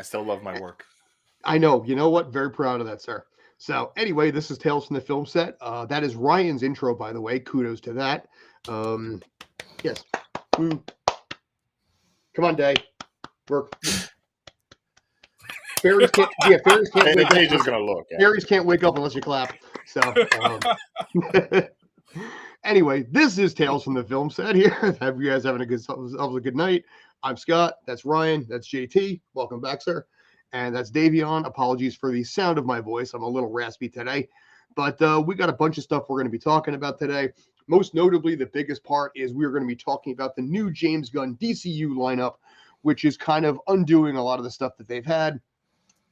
still love my work. I know. You know what? Very proud of that, sir. So anyway, this is Tales from the Film Set. That is Ryan's intro, by the way. Kudos to that. Yes. Woo. Come on, Day. Work. Fairies can't. Yeah, fairies can't And wake then up. he's just gonna look. Yeah. Fairies can't wake up unless you clap. So. Anyway, this is Tales from the Film Set here. Have you guys having a good night? I'm Scott. That's Ryan. That's JT. Welcome back, sir. And that's Davion. Apologies for the sound of my voice. I'm a little raspy today. But we got a bunch of stuff we're going to be talking about today. Most notably, the biggest part is we're going to be talking about the new James Gunn DCU lineup, which is kind of undoing a lot of the stuff that they've had.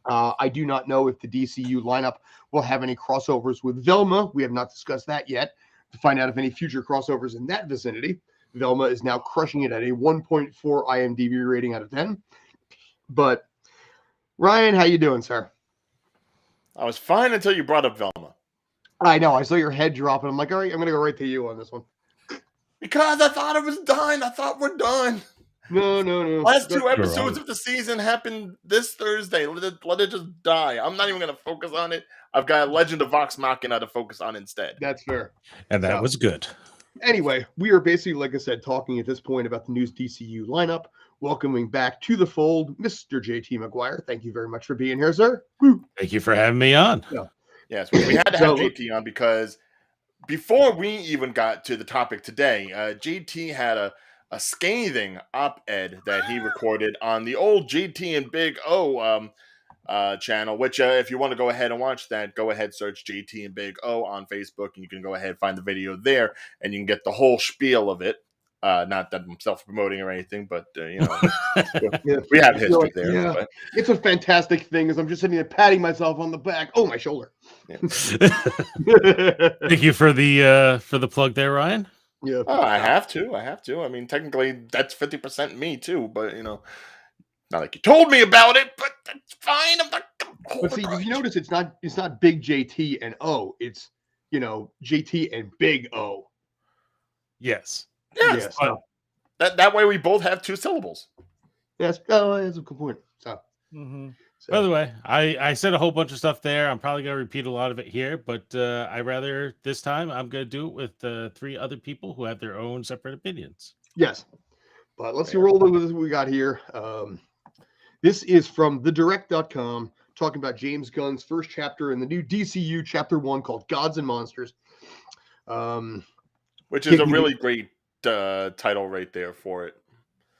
I do not know if the DCU lineup will have any crossovers with Velma. We have not discussed that yet to find out if any future crossovers in that vicinity. Velma is now crushing it at a 1.4 IMDb rating out of 10. But Ryan, how you doing, sir? I was fine until you brought up Velma. I know. I saw your head drop, and I'm like, all right, I'm going to go right to you on this one. Because I thought it was done. I thought we're done. No. Last two episodes of the season happened this Thursday. Let it just die. I'm not even going to focus on it. I've got Legend of Vox Machina to focus on instead. That's fair. And that was good. Anyway, we are basically, like I said, talking at this point about the new DCU lineup. Welcoming back to the fold, Mr. JT McGuire. Thank you very much for being here, sir. Woo. Thank you for having me on. Yeah. Yes, we had to have JT on because before we even got to the topic today, JT had a scathing op-ed that he recorded on the old JT and Big O channel, which if you want to go ahead and watch that, go ahead, search JT and Big O on Facebook, and you can go ahead and find the video there, and you can get the whole spiel of it. Not that I'm self-promoting or anything, but you know, we have history there. Yeah. But. It's a fantastic thing as I'm just sitting there patting myself on the back. Oh, my shoulder. Yeah. Thank you for the plug there, Ryan. Yeah. Oh, I have to. I mean, technically, that's 50% me too. But you know, not like you told me about it. But that's fine. I'm not. But see, if you notice, it's not Big JT and O. It's JT and Big O. Yes. Yes. Yeah, so. That way we both have two syllables. Yes. Oh, that's a good point. So. By the way, I said a whole bunch of stuff there. I'm probably going to repeat a lot of it here, but this time I'm going to do it with 3 other people who have their own separate opinions. Yes. But let's roll with what we got here. This is from thedirect.com talking about James Gunn's first chapter in the new DCU Chapter 1 called Gods and Monsters. Which is a really great title right there for it.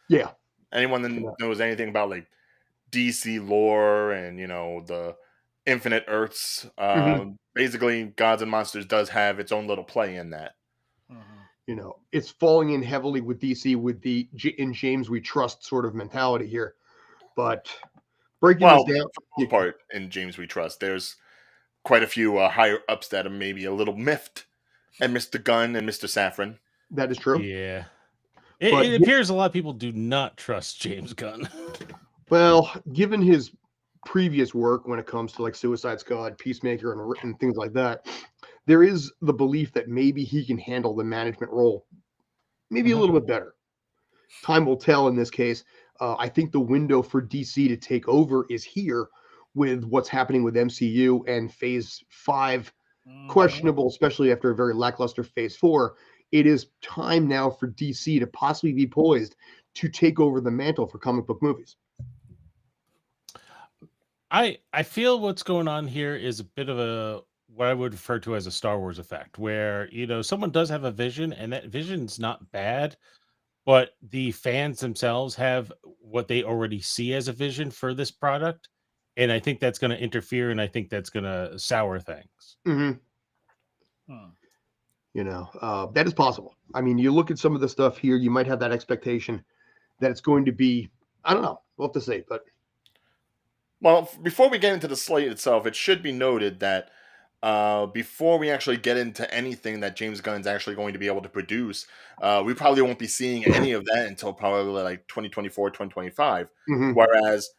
Yeah. Anyone that knows anything about like DC lore and the Infinite Earths, basically Gods and Monsters does have its own little play in that. It's falling in heavily with DC with the in James we trust sort of mentality here. But breaking this down, for the most part in James we trust, there's quite a few higher ups that are maybe a little miffed at Mr. Gunn and Mr. Safran. That is true. Yeah. It appears a lot of people do not trust James Gunn. Well, given his previous work when it comes to like Suicide Squad, Peacemaker, and things like that, there is the belief that maybe he can handle the management role maybe a little bit better. Time will tell in this case. I think the window for DC to take over is here with what's happening with MCU and Phase 5 questionable, especially after a very lackluster Phase 4. It is time now for DC to possibly be poised to take over the mantle for comic book movies. I feel what's going on here is a bit of what I would refer to as a Star Wars effect, where someone does have a vision, and that vision's not bad, but the fans themselves have what they already see as a vision for this product, and I think that's going to interfere, and I think that's going to sour things. That is possible. I mean, you look at some of the stuff here, you might have that expectation that it's going to be, I don't know, we'll have to see, but. Well, before we get into the slate itself, it should be noted that before we actually get into anything that James Gunn's actually going to be able to produce, we probably won't be seeing any of that until probably like 2024, 2025. Whereas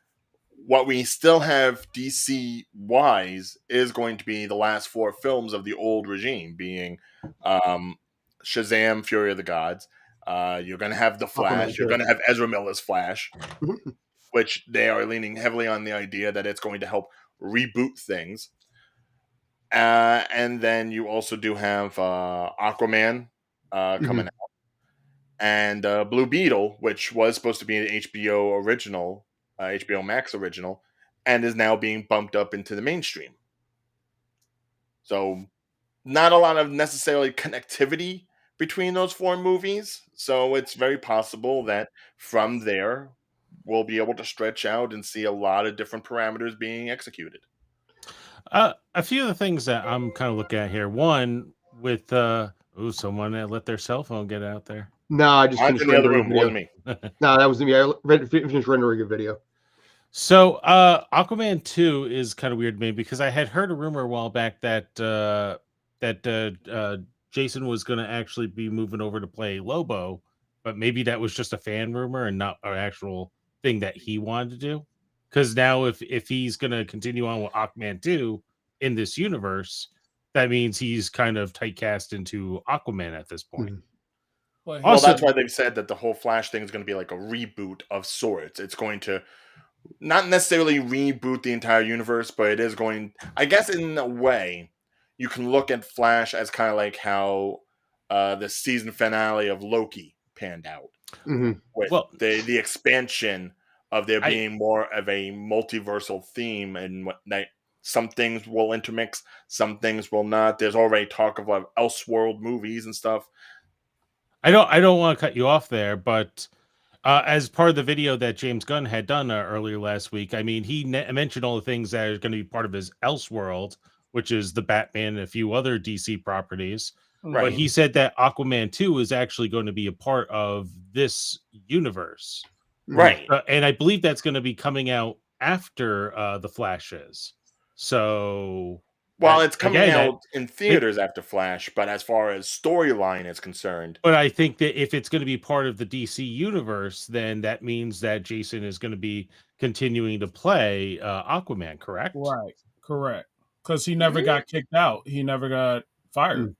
what we still have DC-wise is going to be the last 4 films of the old regime, being Shazam, Fury of the Gods. You're going to have The Flash. You're going to have Ezra Miller's Flash. which they are leaning heavily on the idea that it's going to help reboot things. And then you also do have Aquaman coming out, and Blue Beetle, which was supposed to be an HBO original, HBO Max original, and is now being bumped up into the mainstream. So not a lot of necessarily connectivity between those 4 movies. So it's very possible that from there we'll be able to stretch out and see a lot of different parameters being executed. A few of the things that I'm kind of looking at here. One with someone let their cell phone get out there. No, I just Mine's finished in the other rendering room. a It video. wasn't me. No, that wasn't me. I finished rendering a video. So Aquaman 2 is kind of weird to me because I had heard a rumor a while back that Jason was going to actually be moving over to play Lobo, but maybe that was just a fan rumor and not an actual thing that he wanted to do. Because now if he's going to continue on with Aquaman 2 in this universe, that means he's kind of typecast into Aquaman at this point. Well, Also, that's why they've said that the whole Flash thing is going to be like a reboot of sorts. It's going to not necessarily reboot the entire universe, but it is going, I guess in a way, you can look at Flash as kind of like how the season finale of Loki panned out. With the expansion of there being more of a multiversal theme, and some things will intermix, some things will not. There's already talk of like Elseworld movies and stuff. I don't want to cut you off there, but as part of the video that James Gunn had done earlier last week, I mean, he mentioned all the things that are going to be part of his Elseworld, which is the Batman and a few other DC properties. Right. But he said that Aquaman 2 is actually going to be a part of this universe. Right. And I believe that's going to be coming out after The Flash is. So... Well, it's coming out in theaters after Flash, but as far as storyline is concerned... But I think that if it's going to be part of the DC universe, then that means that Jason is going to be continuing to play Aquaman, correct? Right, correct. Because he never got kicked out. He never got fired.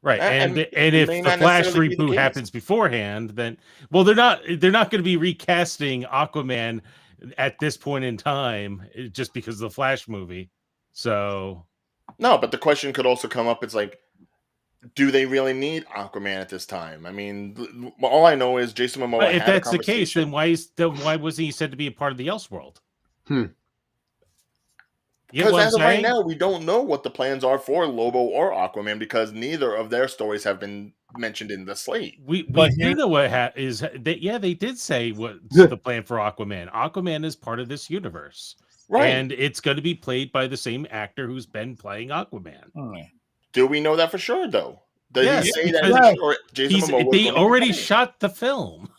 Right, and if the Flash reboot happens beforehand, then they're not going to be recasting Aquaman at this point in time just because of the Flash movie. So no, but the question could also come up. It's like, do they really need Aquaman at this time? I mean, all I know is Jason Momoa. But if that's the case, then why wasn't he said to be a part of the Elseworld? Because as of right now, we don't know what the plans are for Lobo or Aquaman because neither of their stories have been mentioned in the slate. We do know what is that. They did say what's the plan for Aquaman. Aquaman is part of this universe, right? And it's going to be played by the same actor who's been playing Aquaman. Do we know that for sure, though? Does he say that? Or Jason Momoa they already shot the film.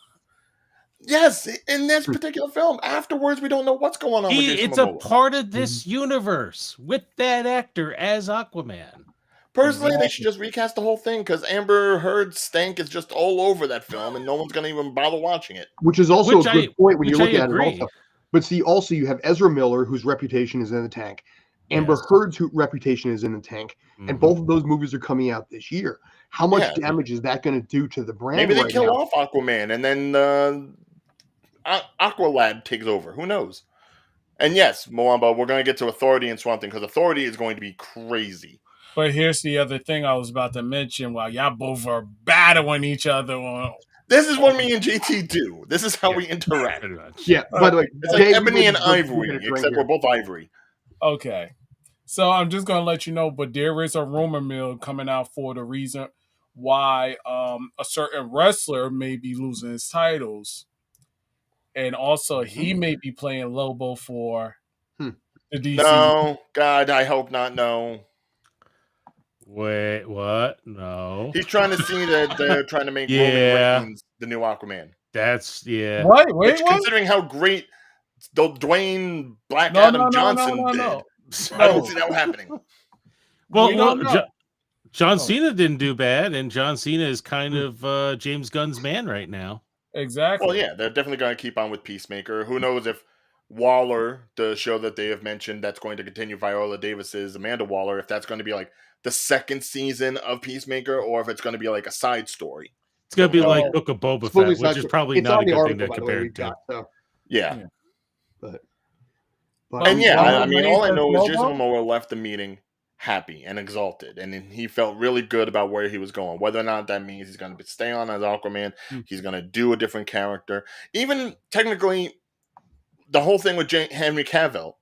Yes, in this particular film. Afterwards, we don't know what's going on with Jason Momoa. It's a part of this universe with that actor as Aquaman. Personally, they should just recast the whole thing because Amber Heard's stank is just all over that film, and no one's going to even bother watching it. Which is also a good point when you look at it also. But see, also you have Ezra Miller, whose reputation is in the tank. Amber Heard's reputation is in the tank. And both of those movies are coming out this year. How much damage is that going to do to the brand? Maybe they kill off Aquaman, and then Aqualad takes over. Who knows? And yes, Moamba, we're going to get to Authority and Swamp Thing because Authority is going to be crazy. But here's the other thing I was about to mention while y'all both are battling each other on. This is what me and JT do. This is how we interact. Yeah, by the way, it's like Ebony and Ivory, except we're both Ivory. Okay. So I'm just going to let you know, but there is a rumor mill coming out for the reason why a certain wrestler may be losing his titles. And also, he may be playing Lobo for the DC. No, God, I hope not. No. Wait, what? No. He's trying to see that they're trying to make Roman Reigns the new Aquaman. That's Wait, considering how great Dwayne Black Adam Johnson did, I don't see that happening. Well, John Cena didn't do bad, and John Cena is kind of James Gunn's man right now. Exactly. Well, yeah, they're definitely going to keep on with Peacemaker. Who knows if Waller, the show that they have mentioned that's going to continue Viola Davis's Amanda Waller, if that's going to be like the second season of Peacemaker or if it's going to be like a side story. It's going to be like Book of Boba Fett, which is probably not a good thing to compare it to. Yeah. But And yeah, I mean, all I know is Jason Lobo? Momoa left the meeting happy and exalted, and then he felt really good about where he was going. Whether or not that means he's going to stay on as Aquaman, he's going to do a different character. Even technically, the whole thing with Henry Cavill.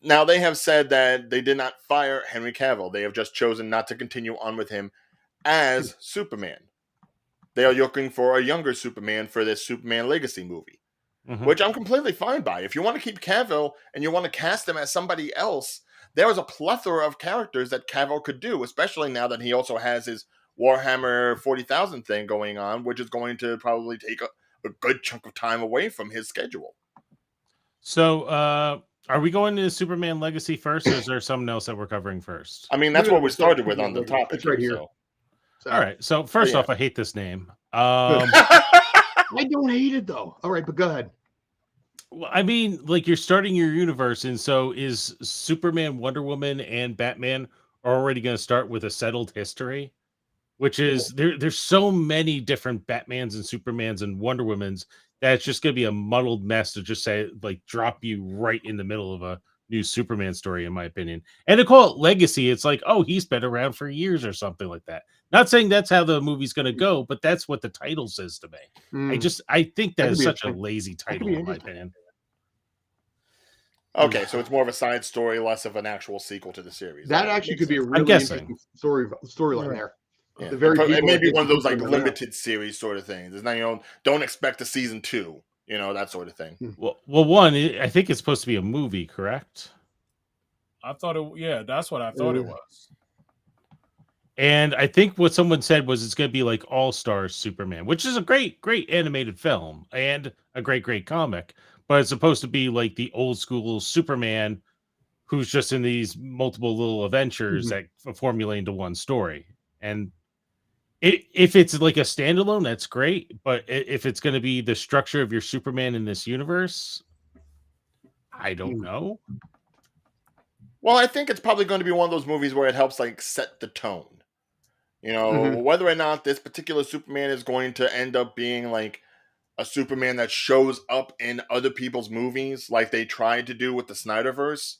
Now they have said that they did not fire Henry Cavill; they have just chosen not to continue on with him as Superman. They are looking for a younger Superman for this Superman Legacy movie. Which I'm completely fine by. If you want to keep Cavill and you want to cast him as somebody else, there is a plethora of characters that Cavill could do, especially now that he also has his Warhammer 40,000 thing going on, which is going to probably take a good chunk of time away from his schedule. So, are we going to Superman Legacy first, or is there something else that we're covering first? I mean, that's what we started with on the topic. It's right here. So. All right. So first off, I hate this name. I don't hate it though. All right, but go ahead. Well, I mean, like you're starting your universe, and so is Superman, Wonder Woman, and Batman are already going to start with a settled history, which is there's so many different Batmans and Supermans and Wonder Womans that it's just going to be a muddled mess to just say like drop you right in the middle of a new Superman story, in my opinion. And to call it Legacy, it's like, oh, he's been around for years or something like that. Not saying that's how the movie's going to go, but that's what the title says to me. I think that is such a lazy title, in my opinion. Okay, so it's more of a side story, less of an actual sequel to the series. That actually could be a really interesting storyline there. Yeah. It may be one of those like limited series sort of things. It's not, don't expect a season 2, that sort of thing. Well, one, I think it's supposed to be a movie, correct? I thought that's what I thought it was. And I think what someone said was it's going to be like All-Star Superman, which is a great, great animated film and a great, great comic. But it's supposed to be like the old school Superman who's just in these multiple little adventures that formulate into one story. And if it's like a standalone, that's great. But if it's going to be the structure of your Superman in this universe, I don't know. Well, I think it's probably going to be one of those movies where it helps like set the tone. Whether or not this particular Superman is going to end up being like a Superman that shows up in other people's movies, like they tried to do with the Snyderverse,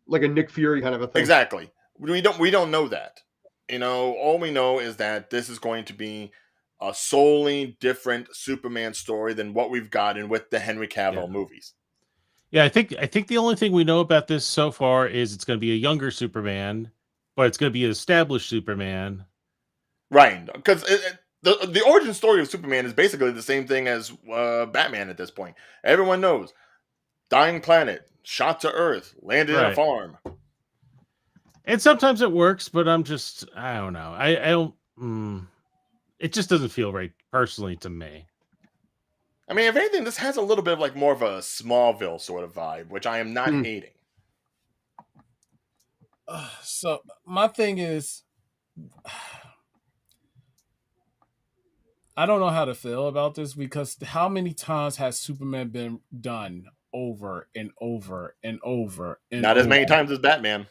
like a Nick Fury kind of a thing. Exactly. We don't know that. All we know is that this is going to be a solely different Superman story than what we've gotten with the Henry Cavill movies. Yeah, I think the only thing we know about this so far is it's going to be a younger Superman, but it's going to be an established Superman. Right, because the origin story of Superman is basically the same thing as Batman at this point. Everyone knows. Dying planet, shot to Earth, landed in a farm. And sometimes it works, but I don't know. I don't... it just doesn't feel right, personally, to me. I mean, if anything, this has a little bit of like more of a Smallville sort of vibe, which I am not hating. So my thing is, I don't know how to feel about this because how many times has Superman been done over and over and over? Not as many times as Batman.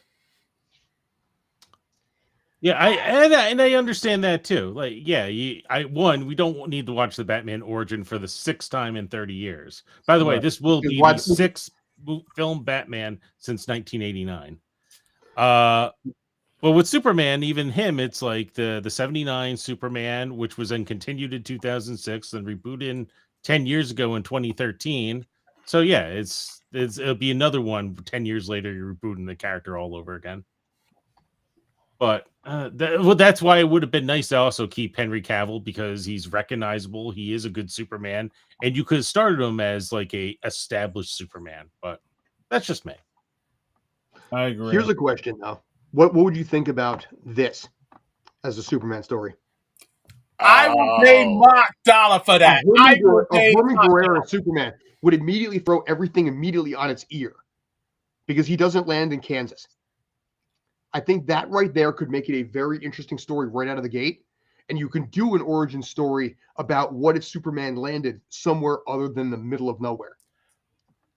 Yeah, I understand that too. Like, yeah, we don't need to watch the Batman origin for the 6th time in 30 years. By the way, this will be the 6th film Batman since 1989. Well, with Superman, even him, it's like the 79 Superman, which was then continued in 2006 and rebooted 10 years ago in 2013. So yeah, it'll be another one 10 years later. You're rebooting the character all over again. But that's why it would have been nice to also keep Henry Cavill because he's recognizable. He is a good Superman, and you could have started him as like a established Superman. But that's just me. I agree. Here's a question though: What would you think about this as a Superman story? I would pay Mark dollar for that. Herman Guerrero Superman would immediately throw everything on its ear because he doesn't land in Kansas. I think that right there could make it a very interesting story right out of the gate. And you can do an origin story about what if Superman landed somewhere other than the middle of nowhere.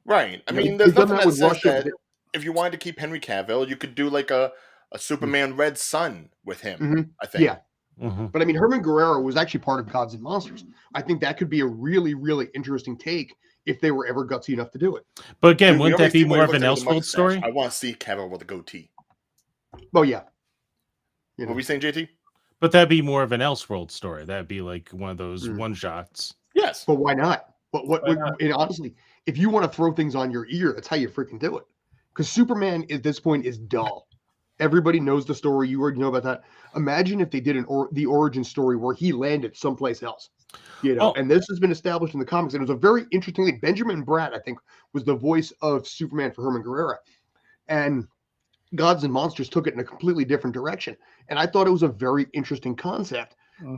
Right. I mean, there's nothing that says that if you wanted to keep Henry Cavill, you could do like a Superman Red Sun with him, I think. Yeah. But I mean, Herman Guerrero was actually part of Gods and Monsters. I think that could be a really, really interesting take if they were ever gutsy enough to do it. But again, Dude, wouldn't that be more of an Elseworld story? I want to see Cavill with a goatee. Oh yeah. What were we saying, JT? But that'd be more of an Elseworld story. That'd be like one of those one shots. Yes. But why not? But and honestly, if you want to throw things on your ear, that's how you freaking do it. Because Superman at this point is dull. Everybody knows the story. You already know about that. Imagine if they did the origin story where he landed someplace else. And this has been established in the comics. And it was a very interesting thing. Benjamin Bratt, I think, was the voice of Superman for Herman Guerrero. And Gods and Monsters took it in a completely different direction. And I thought it was a very interesting concept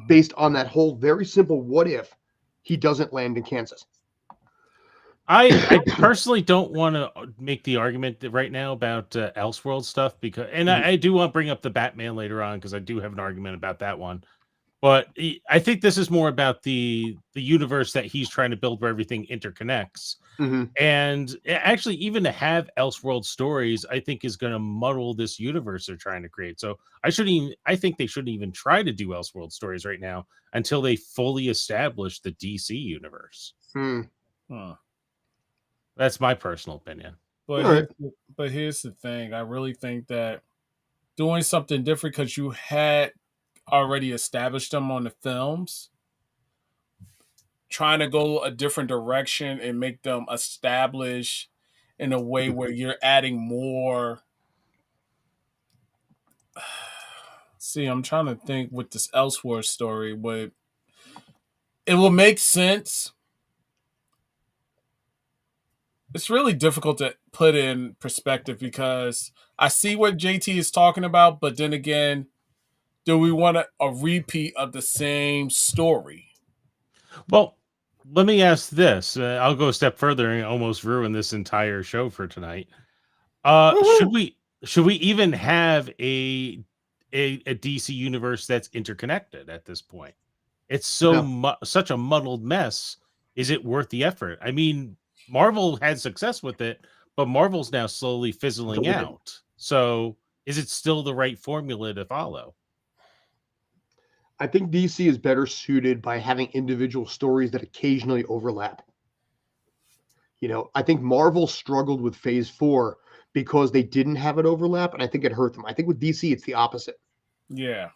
based on that whole very simple what if he doesn't land in Kansas. I personally don't want to make the argument right now about Elseworld stuff because, and I do want to bring up the Batman later on because I do have an argument about that one. But I think this is more about the universe that he's trying to build where everything interconnects. And actually, even to have Elseworld stories, I think is going to muddle this universe they're trying to create. So I think they shouldn't even try to do Elseworld stories right now until they fully establish the DC universe. That's my personal opinion. But here's the thing. I really think that doing something different because you had already established them on the films, trying to go a different direction and make them establish in a way where you're adding more. See, I'm trying to think with this Elseworld story, but it will make sense. It's really difficult to put in perspective because I see what JT is talking about, but then again, do we want a repeat of the same story? Well, let me ask this. I'll go a step further and almost ruin this entire show for tonight. Should we even have a DC universe that's interconnected at this point? It's such a muddled mess. Is it worth the effort? I mean, Marvel had success with it, but Marvel's now slowly fizzling out. So is it still the right formula to follow? I think DC is better suited by having individual stories that occasionally overlap. I think Marvel struggled with Phase 4 because they didn't have an overlap, and I think it hurt them. I think with DC, it's the opposite. Yeah.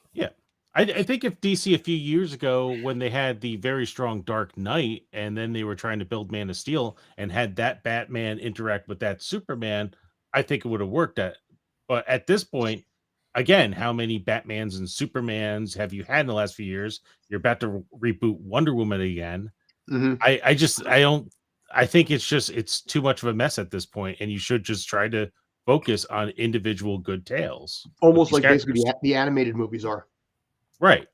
I think if DC a few years ago, when they had the very strong Dark Knight, and then they were trying to build Man of Steel and had that Batman interact with that Superman, I think it would have worked. But at this point, again, how many Batmans and Supermans have you had in the last few years? You're about to reboot Wonder Woman again. I think it's too much of a mess at this point, and you should just try to focus on individual good tales. Almost like basically the animated movies are. Right.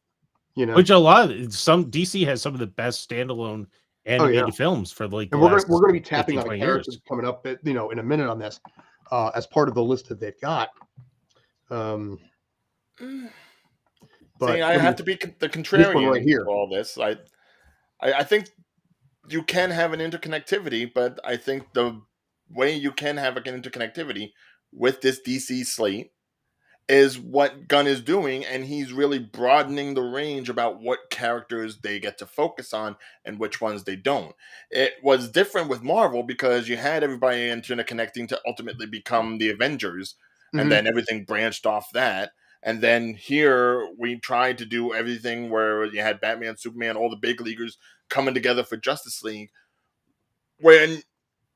Which some DC has some of the best standalone animated films for like. And we're going to be tapping on characters coming up, in a minute on this, as part of the list that they've got. But I have to be the contrarian right here. All this, I think you can have an interconnectivity, but I think the way you can have an interconnectivity with this DC slate is what Gunn is doing, and he's really broadening the range about what characters they get to focus on and which ones they don't. It was different with Marvel because you had everybody interconnecting to ultimately become the Avengers, and then everything branched off that. And then here we tried to do everything where you had Batman, Superman, all the big leaguers coming together for Justice League. When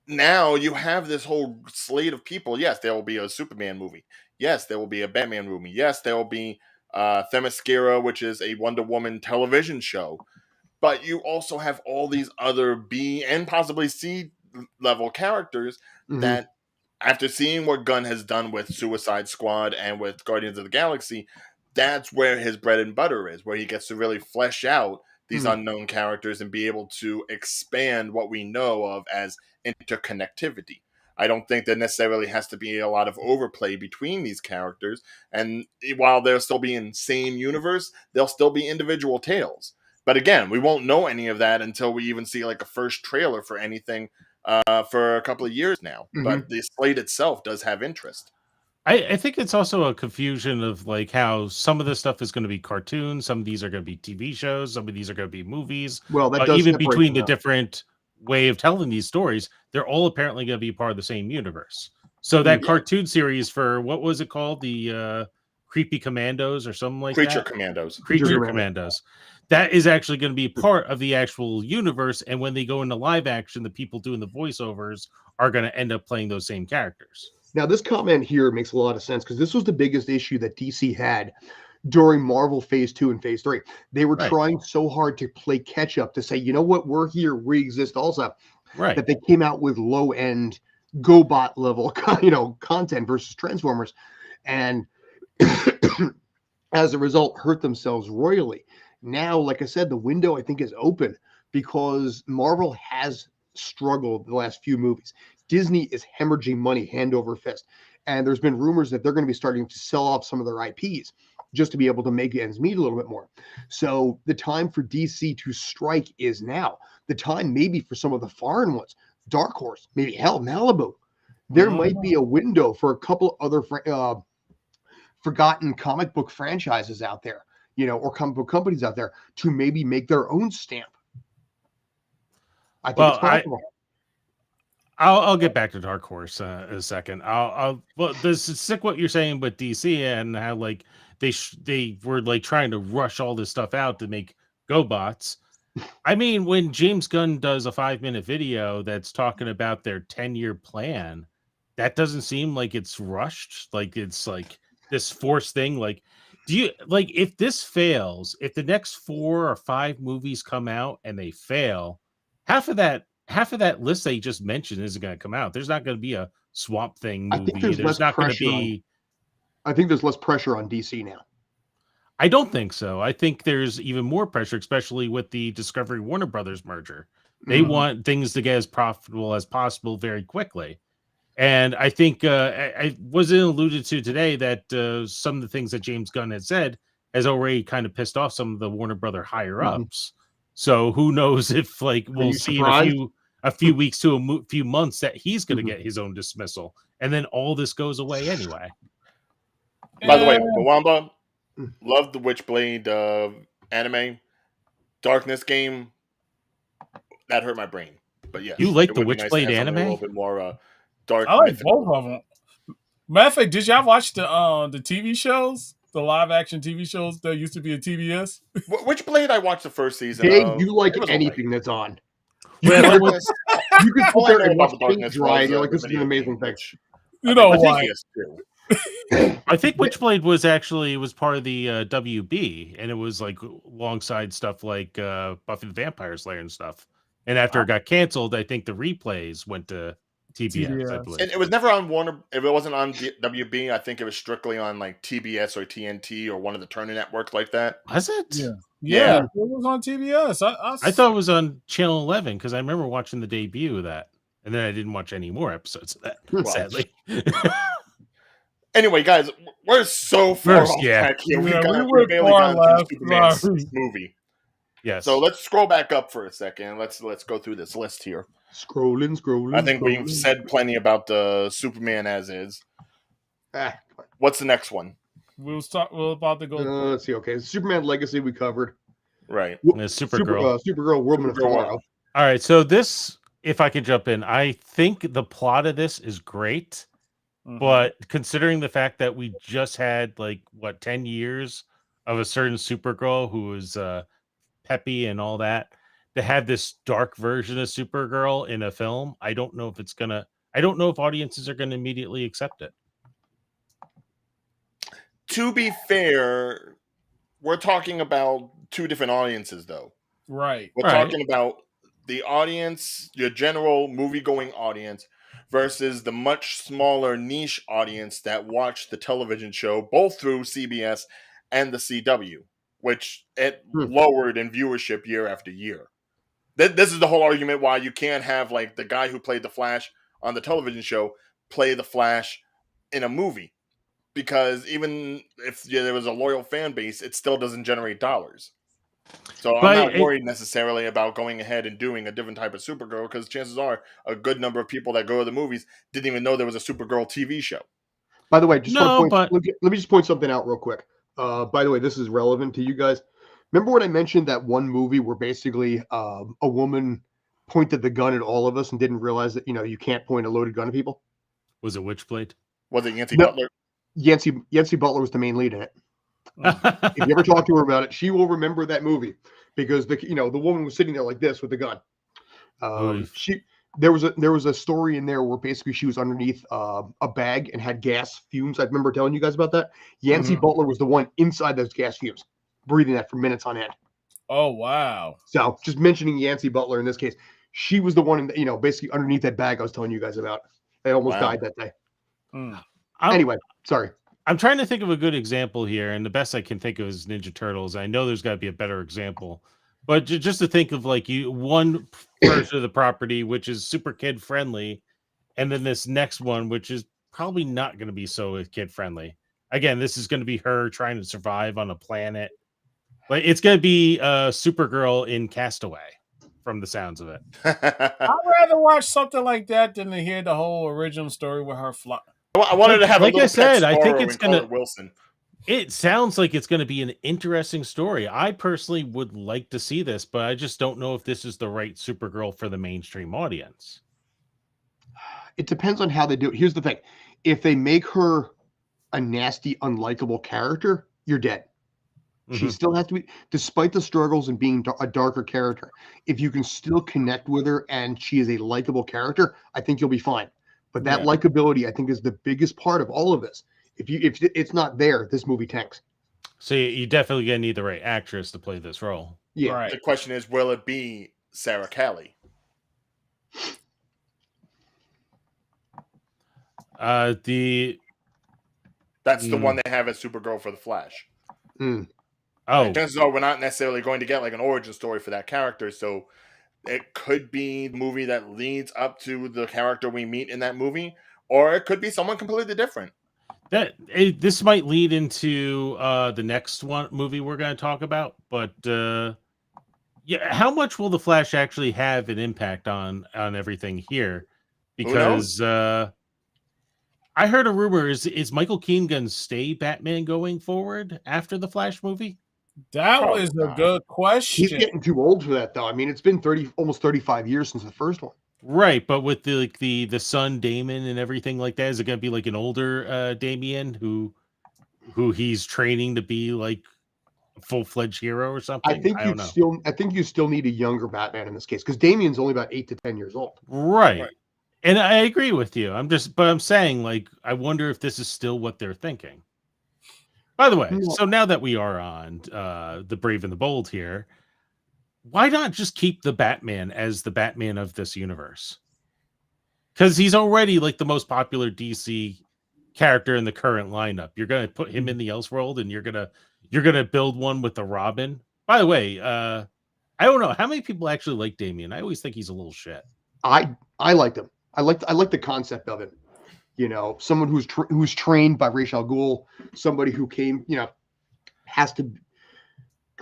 now you have this whole slate of people. Yes, there will be a Superman movie. Yes, there will be a Batman movie. Yes, there will be Themyscira, which is a Wonder Woman television show. But you also have all these other B and possibly C level characters that, after seeing what Gunn has done with Suicide Squad and with Guardians of the Galaxy, that's where his bread and butter is, where he gets to really flesh out these unknown characters and be able to expand what we know of as interconnectivity. I don't think there necessarily has to be a lot of overplay between these characters, and while they'll still be in the same universe, they'll still be individual tales. But again, we won't know any of that until we even see like a first trailer for anything for a couple of years now. But the slate itself does have interest. I think it's also a confusion of like how some of this stuff is going to be cartoons, some of these are going to be TV shows, some of these are going to be movies. Well, that does Even separate between them the out. different way of telling these stories, they're all apparently going to be part of the same universe. So that Yeah. cartoon series for what was it called? The Creepy Commandos or something like Creature that? Commandos. Creature Commandos. That is actually going to be part of the actual universe. And when they go into live action, the people doing the voiceovers are going to end up playing those same characters. Now, this comment here makes a lot of sense because this was the biggest issue that DC had during Marvel Phase 2 and Phase 3. They were Right. trying so hard to play catch up to say, you know what, we're here, we exist also. Right. That they came out with low end GoBot level, content versus Transformers, and as a result, hurt themselves royally. Now, like I said, the window I think is open because Marvel has struggled the last few movies. Disney is hemorrhaging money hand over fist, and there's been rumors that they're going to be starting to sell off some of their IPs just to be able to make ends meet a little bit more. So the time for DC to strike is now. The time maybe for some of the foreign ones, Dark Horse, maybe hell, Malibu. There might be a window for a couple other forgotten comic book franchises out there, or comic book companies out there to maybe make their own stamp. I think it's possible. I'll get back to Dark Horse in a second. This is sick what you're saying with DC and how like they were like trying to rush all this stuff out to make GoBots. I mean, when James Gunn does a 5-minute video that's talking about their 10-year plan, that doesn't seem like it's rushed. Like it's like this forced thing. Like, do you like if this fails, if the next 4 or 5 movies come out and they fail, half of that list that you just mentioned isn't going to come out. There's not going to be a Swamp Thing movie. I think there's not going to be. I think there's less pressure on DC now. I don't think so. I think there's even more pressure, especially with the Discovery Warner Brothers merger. They want things to get as profitable as possible very quickly. And I think I wasn't alluded to today that some of the things that James Gunn had said has already kind of pissed off some of the Warner Brother higher ups. So who knows if like we'll see surprised? In a few weeks to a few months that he's going to get his own dismissal, and then all this goes away anyway. By the way, Mwamba, loved the Witchblade anime. Darkness game, that hurt my brain. But yeah, you like the Witchblade anime? A little bit more dark. I like both of them. Matter of fact, did y'all watch the TV shows, the live action TV shows that used to be a TBS? Witchblade, I watched the first season. Dave, you like anything that's on? Well, you can sit there and watch paint dry, and you're like, this is an amazing thing. You know why? I think Witchblade was part of the WB, and it was like alongside stuff like Buffy the Vampire Slayer and stuff. And after it got canceled, I think the replays went to TBS. I believe. And it was never on Warner. If it wasn't on WB, I think it was strictly on like TBS or TNT or one of the Turner networks like that. Was it? Yeah. It was on TBS. I thought it was on Channel 11 because I remember watching the debut of that, and then I didn't watch any more episodes of that. Sadly. Anyway, guys, we're so far off track here. We barely got into the Superman movie. Yes. So let's scroll back up for a second. Let's go through this list here. Scrolling. I think we've said plenty about the Superman as is. What's the next one? We're about to go. Let's see. Okay, Superman Legacy we covered. Right. Supergirl. Supergirl. Woman of Tomorrow. All right. So this, if I can jump in, I think the plot of this is great. But considering the fact that we just had 10 years of a certain Supergirl who was peppy and all that, to have this dark version of Supergirl in a film, I don't know if audiences are gonna immediately accept it. To be fair, we're talking about two different audiences though. Right. We're talking about the audience, your general movie-going audience, versus the much smaller niche audience that watched the television show both through CBS and the CW, which it lowered in viewership year after year. This is the whole argument why you can't have the guy who played the Flash on the television show play the Flash in a movie, because even if there was a loyal fan base, it still doesn't generate dollars. So I'm not worried necessarily about going ahead and doing a different type of Supergirl, because chances are a good number of people that go to the movies didn't even know there was a Supergirl TV show. By the way, just No, want to but let me just point something out real quick. By the way, this is relevant to you guys. Remember when I mentioned that one movie where basically a woman pointed the gun at all of us and didn't realize that you can't point a loaded gun at people? was it Witchblade? Was it Yancy No. Butler? Yancy Butler was the main lead in it. If you ever talk to her about it, she will remember that movie because the woman was sitting there like this with the gun. There was a story in there where basically she was underneath a bag and had gas fumes. I remember telling you guys about that. Yancy Butler was the one inside those gas fumes, breathing that for minutes on end. Oh wow! So just mentioning Yancy Butler in this case, she was the one basically underneath that bag I was telling you guys about. They almost died that day. Anyway, sorry. I'm trying to think of a good example here, and the best I can think of is Ninja Turtles. I know there's got to be a better example, but just to think of like one version of the property which is super kid friendly, and then this next one which is probably not going to be so kid friendly. Again, this is going to be her trying to survive on a planet, but it's going to be Supergirl in Castaway, from the sounds of it. I'd rather watch something like that than to hear the whole original story with her fly. I wanted to have like a little I said, I think it's gonna Wilson. It sounds like it's going to be an interesting story. I personally would like to see this, but I just don't know if this is the right Supergirl for the mainstream audience. It depends on how they do it. Here's the thing. If they make her a nasty, unlikable character, you're dead. She still has to be, despite the struggles and being a darker character, if you can still connect with her and she is a likable character, I think you'll be fine. But that likability, I think, is the biggest part of all of this. If it's not there, this movie tanks. So you definitely gonna need the right actress to play this role. Yeah. Right. The question is, will it be Sarah Callie? That's the one they have as Supergirl for the Flash. Chances are we're not necessarily going to get like an origin story for that character, so it could be the movie that leads up to the character we meet in that movie, or it could be someone completely different. This might lead into the next movie we're going to talk about, but how much will the Flash actually have an impact on everything here? Because I heard a rumor is Michael Keaton going to stay Batman going forward after the Flash movie? That was a good question. He's getting too old for that, though. I mean, it's been almost 35 years since the first one. Right, but with the son Damon and everything like that, is it going to be like an older Damian who he's training to be like a full-fledged hero or something? I think you still need a younger Batman in this case because Damian's only about 8 to 10 years old. Right. And I agree with you. I'm saying, like, I wonder if this is still what they're thinking. By the way, so now that we are on the Brave and the Bold here, why not just keep the Batman as the Batman of this universe? Because he's already like the most popular DC character in the current lineup. You're gonna put him in the Elseworld, and you're gonna build one with the Robin. By the way, I don't know how many people actually like Damian. I always think he's a little shit. I liked him. I like the concept of it. Someone who's trained by Ra's al Ghul, somebody who came, has to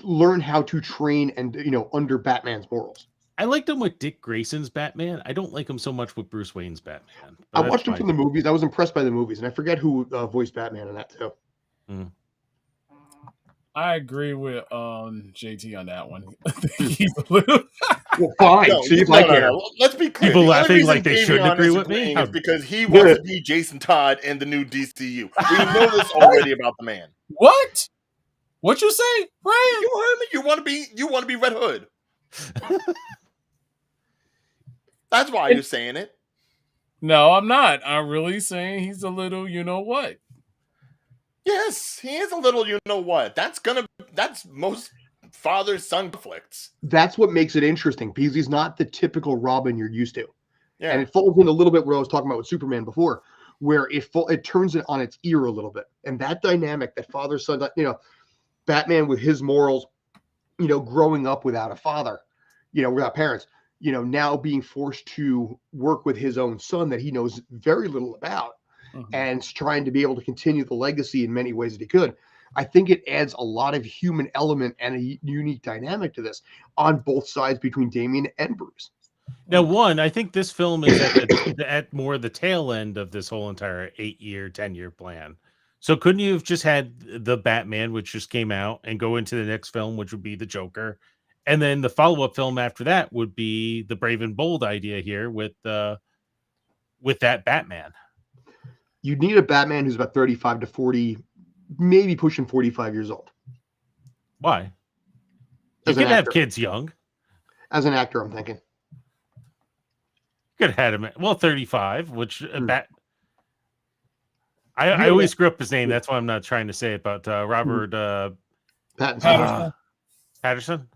learn how to train and under Batman's morals. I liked him with Dick Grayson's Batman. I don't like him so much with Bruce Wayne's Batman. I watched him from the movies. I was impressed by the movies, and I forget who voiced Batman in that too. I agree with JT on that one. I think he's a little. Well, fine. Let's be clear. People laughing like they shouldn't agree with me because he wants to be Jason Todd in the new DCU. We know this already about the man. What? What you say, Brian? You heard me. You want to be Red Hood. That's why you're saying it. No, I'm not. I'm really saying he's a little. You know what? Yes, he is a little. You know what? That's most father-son conflicts. That's what makes it interesting because he's not the typical Robin you're used to. Yeah. And it falls in a little bit what I was talking about with Superman before, where it turns it on its ear a little bit. And that dynamic, that father-son, Batman with his morals, growing up without a father, without parents, now being forced to work with his own son that he knows very little about and trying to be able to continue the legacy in many ways that he could. I think it adds a lot of human element and a unique dynamic to this on both sides between Damian and Bruce. Now, I think this film is at more the tail end of this whole entire 8-year, 10-year plan. So couldn't you have just had the Batman, which just came out, and go into the next film, which would be the Joker, and then the follow-up film after that would be the Brave and Bold idea here with that Batman. You need a Batman who's about 35 to 40, maybe pushing 45 years old. Why? You can have kids young. As an actor, I'm thinking. Could have had him at 35, which I always screw up his name. That's why I'm not trying to say it. But Robert Pattinson. Patterson.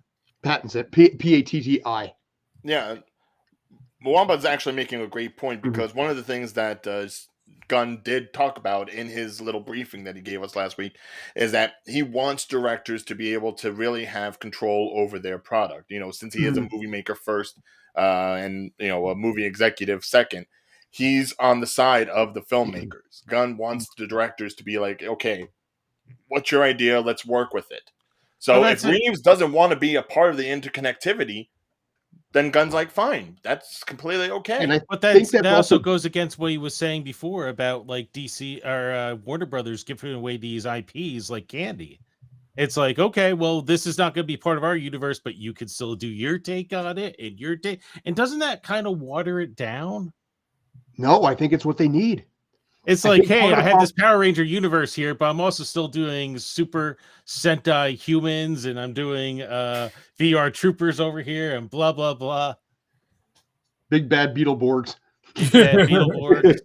Pattinson. P-A-T-T-I. Yeah, Mwamba's actually making a great point because one of the things that Gunn did talk about in his little briefing that he gave us last week is that he wants directors to be able to really have control over their product. Since he is a movie maker first, and a movie executive second, he's on the side of the filmmakers. Gunn wants the directors to be like, okay, what's your idea? Let's work with it. So if Reeves doesn't want to be a part of the interconnectivity, then Gunn's like, fine, that's completely okay. But that also goes against what he was saying before about like DC or Warner Brothers giving away these IPs like candy. It's like, okay, well, this is not going to be part of our universe, but you can still do your take on it and your take. And doesn't that kind of water it down? No, I think it's what they need. It's like, hey, I have this Power Ranger universe here, but I'm also still doing Super Sentai humans, and I'm doing VR troopers over here, and blah blah blah. Big bad Beetleborgs. Beetleborgs.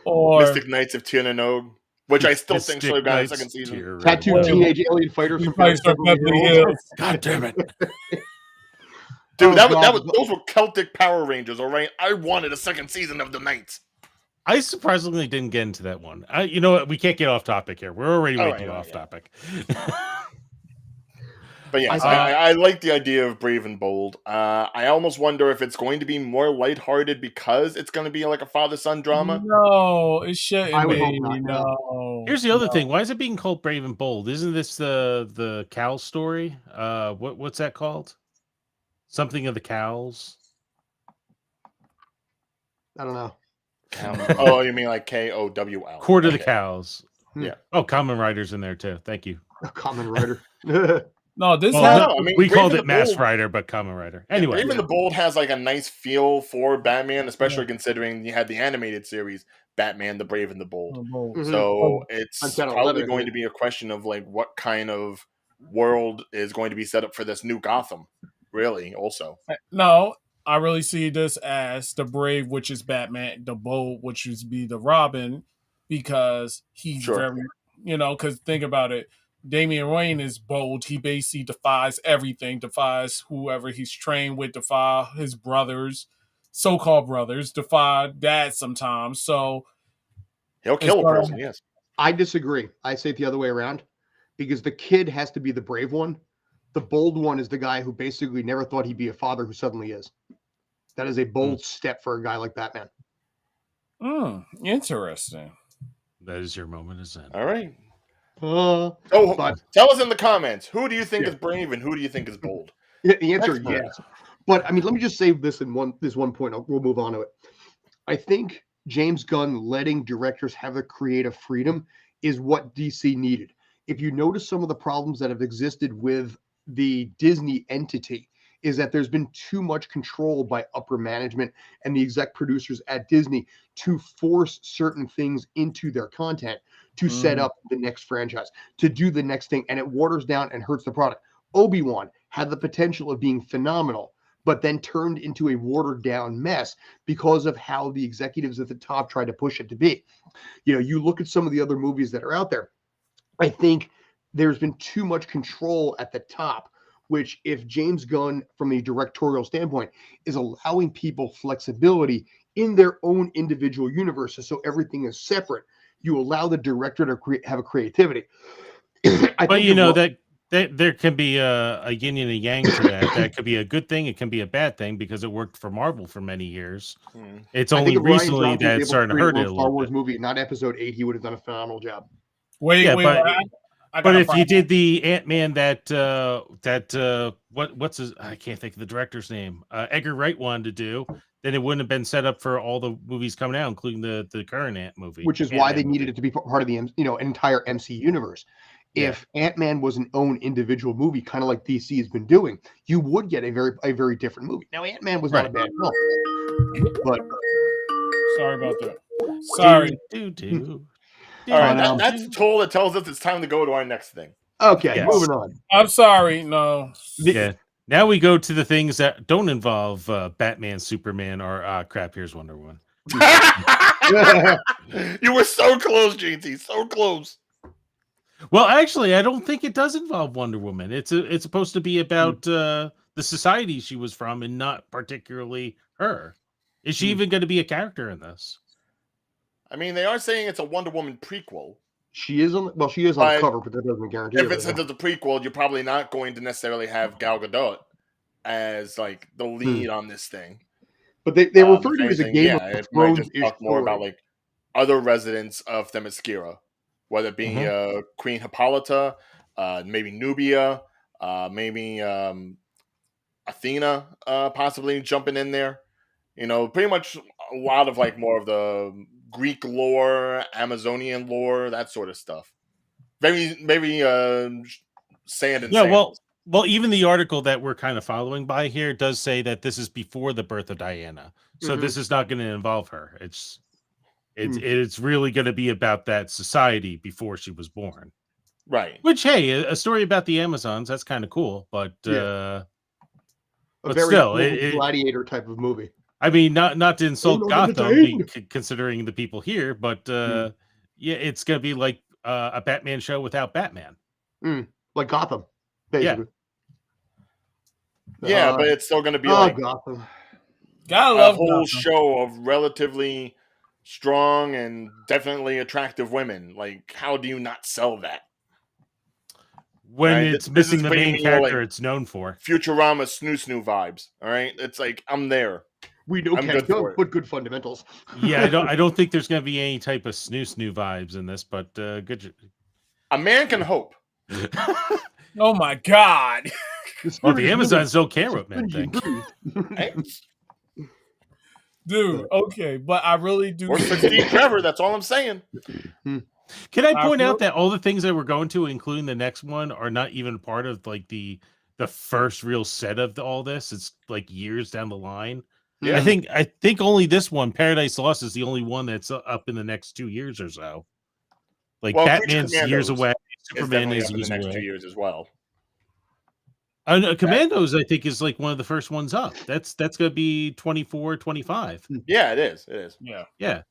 Or Mystic Knights of Tirnanog, which I still think should have gotten a second season. Tattooed teenage alien fighter from Beverly Hills. God damn it. Dude, those were Celtic Power Rangers, all right? I wanted a second season of the Knights. I surprisingly didn't get into that one. You know what? We can't get off topic here. We're already way too off topic. But yeah, I like the idea of Brave and Bold. I almost wonder if it's going to be more lighthearted because it's going to be like a father-son drama. No, it shouldn't. I would hope not. No. Here's the other thing. Why is it being called Brave and Bold? Isn't this the cow story? What's that called? Something of the cows. I don't know. Oh, you mean like KOWL? Court of the Cows. Yeah. Oh, Kamen Rider's in there too. Thank you. Kamen Rider. No, this we called it Mass Rider, but Kamen Rider. Anyway, Brave and the Bold has like a nice feel for Batman, especially considering you had the animated series Batman: The Brave and the Bold. So it's probably going to be a question of like what kind of world is going to be set up for this new Gotham. Really, also. No. I really see this as the Brave, which is Batman, the Bold, which would be the Robin, because he's very, because think about it. Damian Wayne is bold. He basically defies everything, defies whoever he's trained with, defy his brothers, so-called brothers, defy dad sometimes. So he'll kill a person, yes. I disagree. I say it the other way around because the kid has to be the brave one. The bold one is the guy who basically never thought he'd be a father who suddenly is. That is a bold step for a guy like Batman. Interesting. That is your moment of zen. All right. But tell us in the comments, who do you think is brave and who do you think is bold? The answer is yes. But I mean, let me just say this in one point. We'll move on to it. I think James Gunn letting directors have the creative freedom is what DC needed. If you notice some of the problems that have existed with the Disney entity, is that there's been too much control by upper management and the exec producers at Disney to force certain things into their content to set up the next franchise, to do the next thing, and it waters down and hurts the product. Obi-Wan had the potential of being phenomenal, but then turned into a watered down mess because of how the executives at the top tried to push it to be. You look at some of the other movies that are out there, I think there's been too much control at the top, which if James Gunn, from a directorial standpoint, is allowing people flexibility in their own individual universes, so everything is separate, you allow the director to have a creativity. But that there can be a yin and a yang to that. That could be a good thing. It can be a bad thing because it worked for Marvel for many years. It's only recently that it's starting to hurt it a little Star Wars bit. movie, not Episode 8, he would have done a phenomenal job. Wait. But if you did the Ant-Man what's his, I can't think of the director's name, Edgar Wright wanted to do, then it wouldn't have been set up for all the movies coming out, including the current Ant movie. Which is why they needed it to be part of the entire MC universe. If Ant-Man was an own individual movie, kind of like DC has been doing, you would get a very different movie. Now, Ant-Man was not a bad film, but sorry about that. Sorry. All right, that's a toll that tells us it's time to go to our next thing. Okay, moving on. I'm sorry. No. Yeah. Now we go to the things that don't involve Batman, Superman, or crap. Here's Wonder Woman. You were so close, JT. So close. Well, actually, I don't think it does involve Wonder Woman. It's supposed to be about the society she was from, and not particularly her. Is she even going to be a character in this? I mean, they are saying it's a Wonder Woman prequel. She is on the cover, but that doesn't guarantee. If it's a prequel, you're probably not going to necessarily have Gal Gadot as like the lead on this thing. But they refer to it as a Game of Thrones. Just talk more about like other residents of Themyscira, whether it be Queen Hippolyta, maybe Nubia, maybe Athena, possibly jumping in there. Pretty much a lot of like more of the Greek lore, Amazonian lore, that sort of stuff. Very sand and sand. Well, even the article that we're kind of following by here does say that this is before the birth of Diana, so this is not going to involve her. It's really going to be about that society before she was born, right? Which, hey, a story about the Amazons, that's kind of cool, but a very still, gladiator type of movie. I mean, not to insult Gotham, considering the people here, but it's going to be like a Batman show without Batman, like Gotham, basically. Yeah, but it's still going to be like Gotham. Gotta love a whole Gotham. show of relatively strong and definitely attractive women. Like, how do you not sell that? When it's missing the main character it's known for. Futurama snoo vibes. All right, it's like I'm there. We know but good fundamentals. Yeah, I don't think there's going to be any type of snoo vibes in this, but good. A man can hope. Oh my God! Well, the Amazons don't care what men think. Dude, okay, but I really do. Or Steve Trevor, that's all I'm saying. Can I point out that all the things that we're going to, including the next one, are not even part of like the first real set of all this? It's like years down the line. Yeah. I think only this one, Paradise Lost, is the only one that's up in the next 2 years or so. Like Batman's years away, Superman is in the next 2 years as well. Commandos, I think, is like one of the first ones up. That's going to be 24, 25. Yeah, it is. Yeah.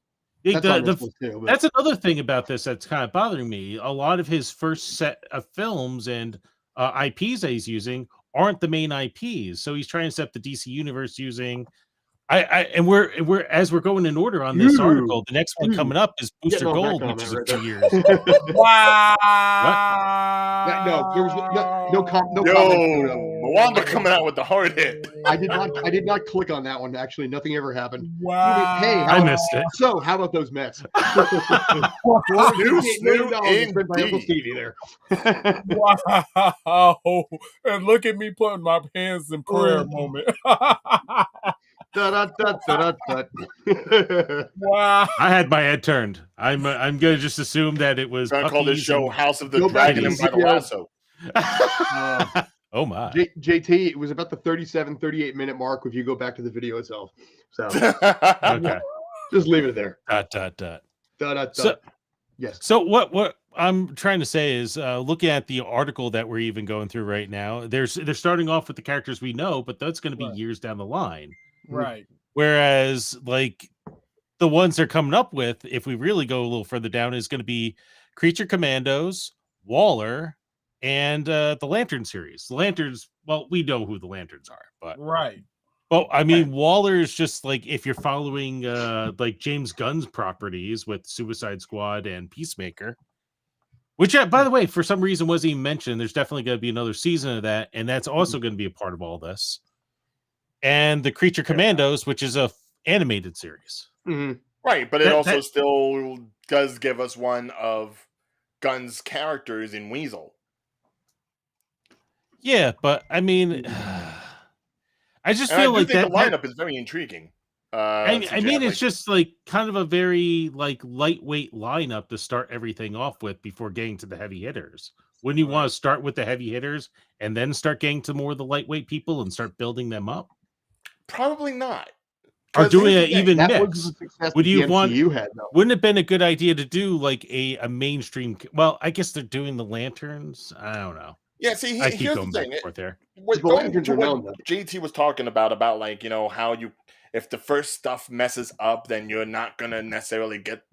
That's another thing about this that's kind of bothering me. A lot of his first set of films and IPs that he's using aren't the main IPs. So he's trying to set up the DC universe using. And we're as we're going in order on this article. The next one coming up is Booster Gold, which is 2 years. Wow! What? No, there was no comment. Wanda coming out with the hard hit. I did not click on that one. Actually, nothing ever happened. Wow! Hey, I missed it. So, how about those Mets? Stevie there. Wow! And look at me putting my hands in prayer moment. Wow! I had my head turned. I'm gonna just assume that it was. I'm gonna call this show House of the Dragon and by the Lasso. Oh my. JT, it was about the 38 minute mark if you go back to the video itself. So okay, just leave it there. Yes. So what I'm trying to say is, looking at the article that we're even going through right now, they're starting off with the characters we know, but that's going to be years down the line. Right. Whereas, like, the ones they're coming up with, if we really go a little further down, is going to be Creature Commandos, Waller, and the Lantern series. The Lanterns, well, we know who the Lanterns are, but right. Well, I mean, Waller is just like if you're following like James Gunn's properties with Suicide Squad and Peacemaker, which, by the way, for some reason wasn't even mentioned. There's definitely going to be another season of that, and that's also going to be a part of all this. And the Creature Commandos, which is a animated series. Right, but it also still does give us one of Gunn's characters in Weasel. Yeah, but I mean, I just And I feel do like think the that lineup is very intriguing. I Since you mean, have, it's just like kind of a very like lightweight lineup to start everything off with before getting to the heavy hitters. Wouldn't you want to start with the heavy hitters and then start getting to more of the lightweight people and start building them up? probably not. Or 'Cause doing here's an the thing, even That was mix? the success Would that the you want? MCU had, though. Wouldn't it have been a good idea to do like a mainstream? Well, I guess they're doing the lanterns. I don't know. Yeah, see, I keep here's the going back thing. and forth there. What, The going lanterns to are what known, though. JT was talking about like, you know, how you, if the first stuff messes up, then you're not going to necessarily get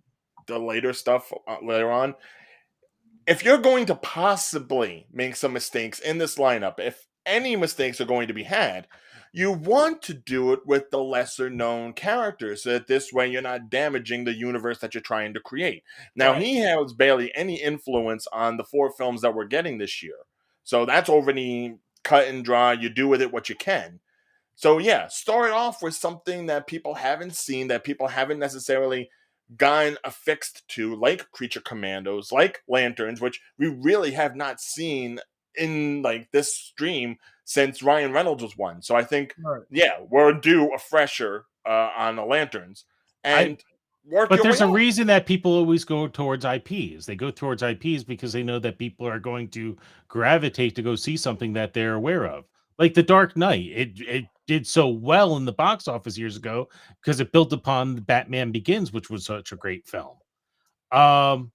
the later stuff later on. If you're going to possibly make some mistakes in this lineup, if any mistakes are going to be had, you want to do it with the lesser known characters so that this way you're not damaging the universe that you're trying to create. Now, he has barely any influence on the 4 films that we're getting this year. So that's already cut and dry. You do with it what you can. So yeah, start off with something that people haven't seen, that people haven't necessarily gotten affixed to, like Creature Commandos, like Lanterns, which we really have not seen in like this stream since Ryan Reynolds was one. So I think, yeah, we're due a fresher on the Lanterns, and work But your there's way a up. reason that people always go towards IPs. They go towards IPs because they know that people are going to gravitate to go see something that they're aware of. Like The Dark Knight, it did so well in the box office years ago because it built upon Batman Begins, which was such a great film. Um,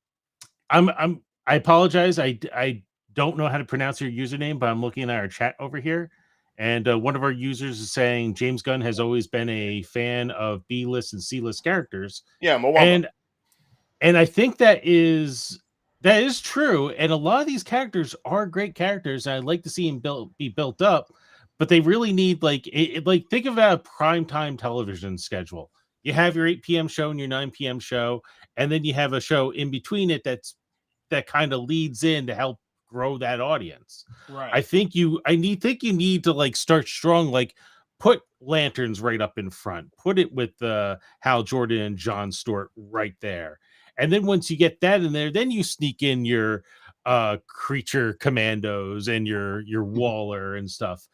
I apologize. I don't know how to pronounce your username, but I'm looking at our chat over here, and one of our users is saying James Gunn has always been a fan of B-list and C-list characters. Yeah, Moamba. And I think that is true. And a lot of these characters are great characters, and I'd like to see them be built up, but they really need like like think about a primetime television schedule. You have your 8 p.m. show and your 9 p.m. show, and then you have a show in between it that kind of leads in to help grow that audience. Right. I think you need to like start strong, like put Lanterns right up in front, put it with Hal Jordan and John Stewart right there. And then once you get that in there, then you sneak in your Creature Commandos and your Waller and stuff.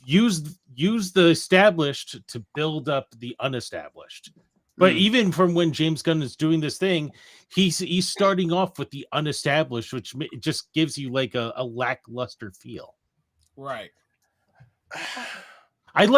Use the established to build up the unestablished. But even from when James Gunn is doing this thing, he's starting off with the unestablished, which just gives you like a lackluster feel. Right. I'm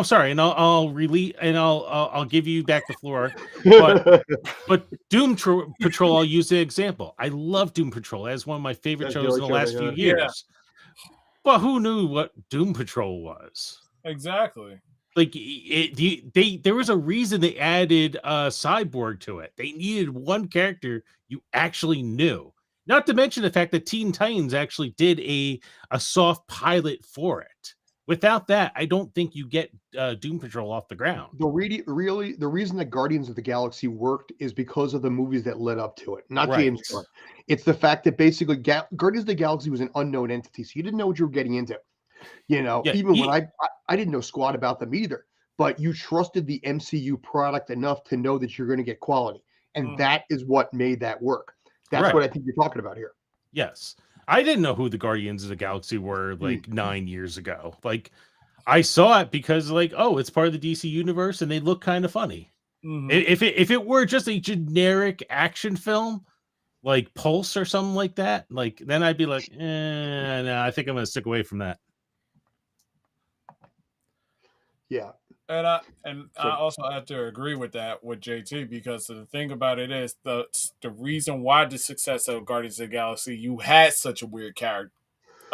sorry, and I'll release and I'll give you back the floor. But Doom Patrol, I'll use the example. I love Doom Patrol as one of my favorite shows in the last few years. Yeah. But who knew what Doom Patrol was? Exactly. Like there was a reason they added Cyborg to it. They needed one character you actually knew. Not to mention the fact that Teen Titans actually did a soft pilot for it. Without that, I don't think you get Doom Patrol off the ground. The reason that Guardians of the Galaxy worked is because of the movies that led up to it, not James Gunn. It's the fact that basically Guardians of the Galaxy was an unknown entity, so you didn't know what you were getting into. You know, even when I didn't know squat about them either, but you trusted the MCU product enough to know that you're going to get quality, and that is what made that work. That's what I think you're talking about here. Yes. I didn't know who the Guardians of the Galaxy were like 9 years ago. Like I saw it because like, oh, it's part of the DC universe and they look kind of funny. If it were just a generic action film like Pulse or something like that, like then I'd be like, no, I think I'm going to stick away from that. Yeah. And I also have to agree with that with JT, because the thing about it is the reason why the success of Guardians of the Galaxy, you had such a weird characters.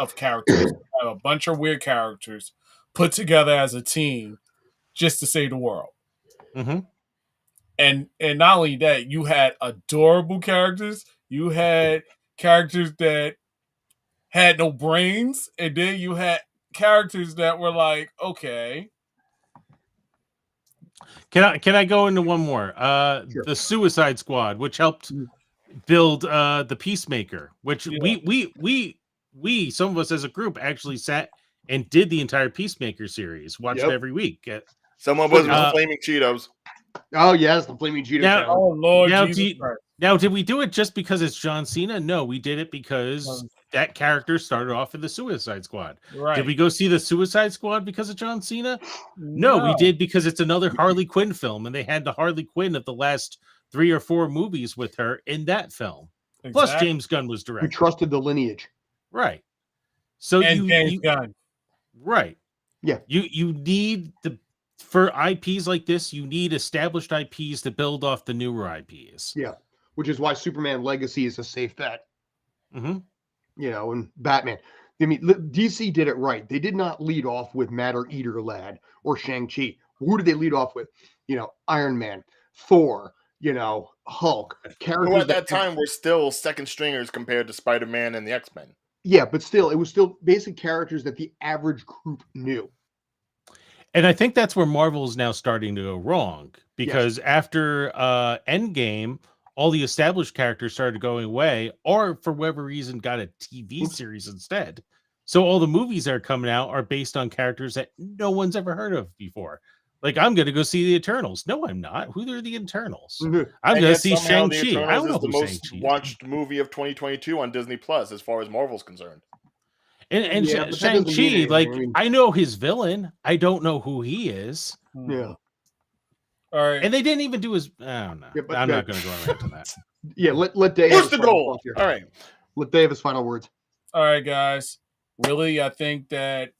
You have a bunch of weird characters put together as a team just to save the world. And not only that, you had adorable characters. You had characters that had no brains, and then you had characters that were like, okay. Can I go into one more? Sure. The Suicide Squad, which helped build the Peacemaker, which we some of us as a group actually sat and did the entire Peacemaker series, watched it every week. Someone was with the Flaming Cheetos. Oh yes, the Flaming Cheetos. Now, oh Lord, Jesus Christ. Now, did we do it just because it's John Cena? No, we did it because that character started off in the Suicide Squad. Right. Did we go see the Suicide Squad because of John Cena? No, we did because it's another Harley Quinn film, and they had the Harley Quinn of the last 3 or 4 movies with her in that film. Exactly. Plus, James Gunn was directing. We trusted the lineage. Right. So James Gunn. Right. Yeah. You need for IPs like this, you need established IPs to build off the newer IPs. Yeah. Which is why Superman Legacy is a safe bet. Mm-hmm. You know, and Batman. I mean, DC did it right. They did not lead off with Matter Eater Lad or Shang-Chi. Who did they lead off with? You know, Iron Man, Thor, you know, Hulk. Characters who at that time were still second stringers compared to Spider-Man and the X-Men. Yeah, but still, it was still basic characters that the average group knew. And I think that's where Marvel is now starting to go wrong, because after Endgame, all the established characters started going away, or for whatever reason got a TV series instead. So all the movies that are coming out are based on characters that no one's ever heard of before. Like, I'm going to go see the Eternals. No, I'm not. Who are the Eternals? Mm-hmm. I'm going to see Shang-Chi. I don't know who the most watched movie of 2022 on Disney Plus as far as Marvel's concerned. And Shang-Chi, like, I know his villain. I don't know who he is. Yeah. All right. And they didn't even do his... I don't know. Yeah, I'm not going to go around to that. Yeah, let Dave... What's the goal? All right. Let Dave his final words. All right, guys. Really, I think that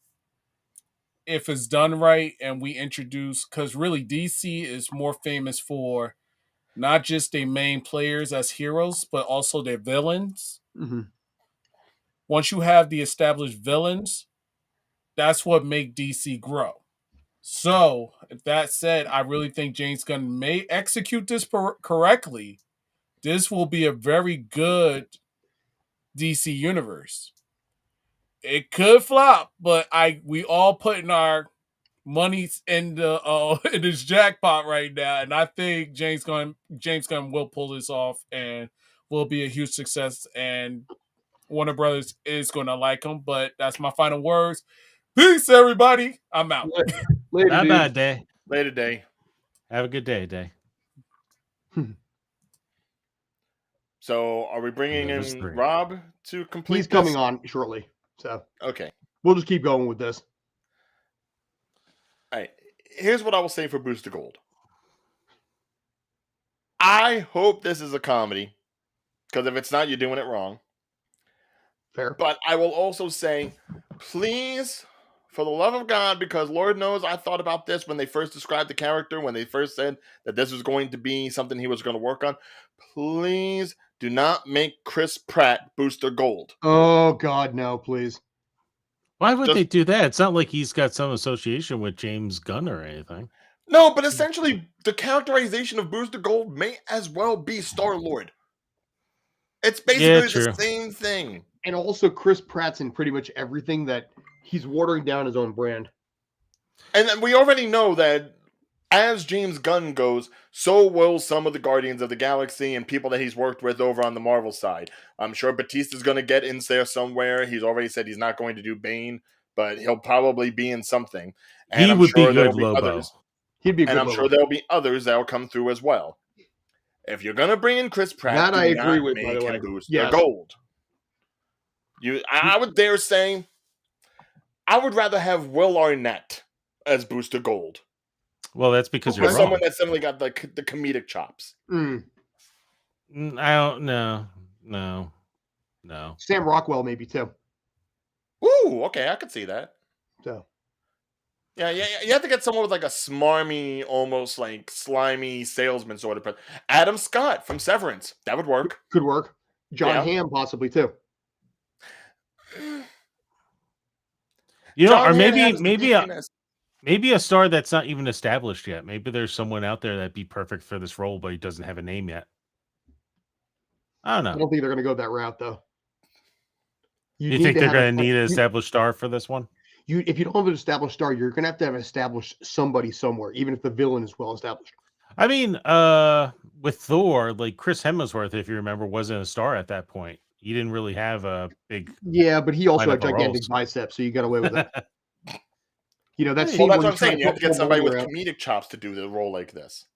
if it's done right and we introduce... Because really, DC is more famous for not just their main players as heroes, but also their villains. Mm-hmm. Once you have the established villains, that's what make DC grow. So, if that said, I really think James Gunn may execute this correctly. This will be a very good DC universe. It could flop, but we all putting our money in this jackpot right now, and I think James Gunn will pull this off and will be a huge success. And Warner Brothers is going to like him. But that's my final words. Peace, everybody. I'm out. Later, Not bad, Day. Later, Day. Have a good day, Day. So, are we bringing in Rob to complete He's coming on shortly. So, okay. We'll just keep going with this. All right. Here's what I will say for Booster Gold. I hope this is a comedy, because if it's not, you're doing it wrong. Fair. But I will also say, please, for the love of God, because Lord knows I thought about this when they first described the character, when they first said that this was going to be something he was going to work on. Please do not make Chris Pratt Booster Gold. Oh, God, no, please. Why would they do that? It's not like he's got some association with James Gunn or anything. No, but essentially, the characterization of Booster Gold may as well be Star-Lord. It's basically the same thing. And also, Chris Pratt's in pretty much everything that he's watering down his own brand. And then we already know that as James Gunn goes, so will some of the Guardians of the Galaxy and people that he's worked with over on the Marvel side. I'm sure Batista's going to get in there somewhere. He's already said he's not going to do Bane, but he'll probably be in something. And he would be good, Lobo. He'd be good. And I'm sure there'll be others that will come through as well. If you're going to bring in Chris Pratt, that I agree with, by the way. Booster Gold. I would dare say, I would rather have Will Arnett as Booster Gold. Well, that's because you're someone that's suddenly got the comedic chops. I don't know. No. Sam Rockwell, maybe too. Ooh, okay, I could see that. So, yeah. You have to get someone with like a smarmy, almost like slimy salesman sort of. Adam Scott from Severance, that would work. Could work. John Hamm, possibly too. You know, or maybe a star that's not even established yet. Maybe there's someone out there that'd be perfect for this role, but he doesn't have a name yet. I don't know. I don't think they're going to go that route, though. You think they're going to need an established star for this one? If you don't have an established star, you're going to have an established somebody somewhere, even if the villain is well established. I mean, with Thor, like Chris Hemsworth, if you remember, wasn't a star at that point. He didn't really have a big. Yeah, but he also had gigantic biceps, so you got away with it. You know, that's that's what I'm saying. You have to get somebody with comedic chops to do the role like this.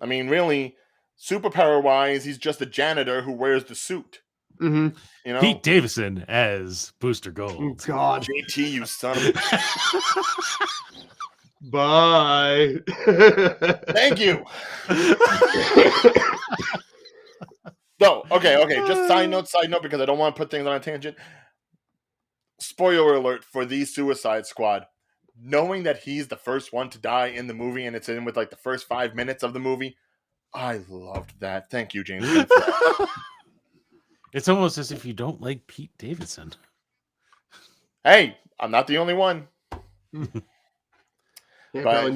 I mean, really, superpower wise, he's just a janitor who wears the suit. Mm-hmm. You know, Pete Davidson as Booster Oh, Gold. God. JT, you son of a. Bye. Thank you. No, okay. Just side note, because I don't want to put things on a tangent. Spoiler alert for the Suicide Squad. Knowing that he's the first one to die in the movie, and it's in with like the first 5 minutes of the movie, I loved that. Thank you, James. It's almost as if you don't like Pete Davidson. Hey, I'm not the only one. Yeah, But-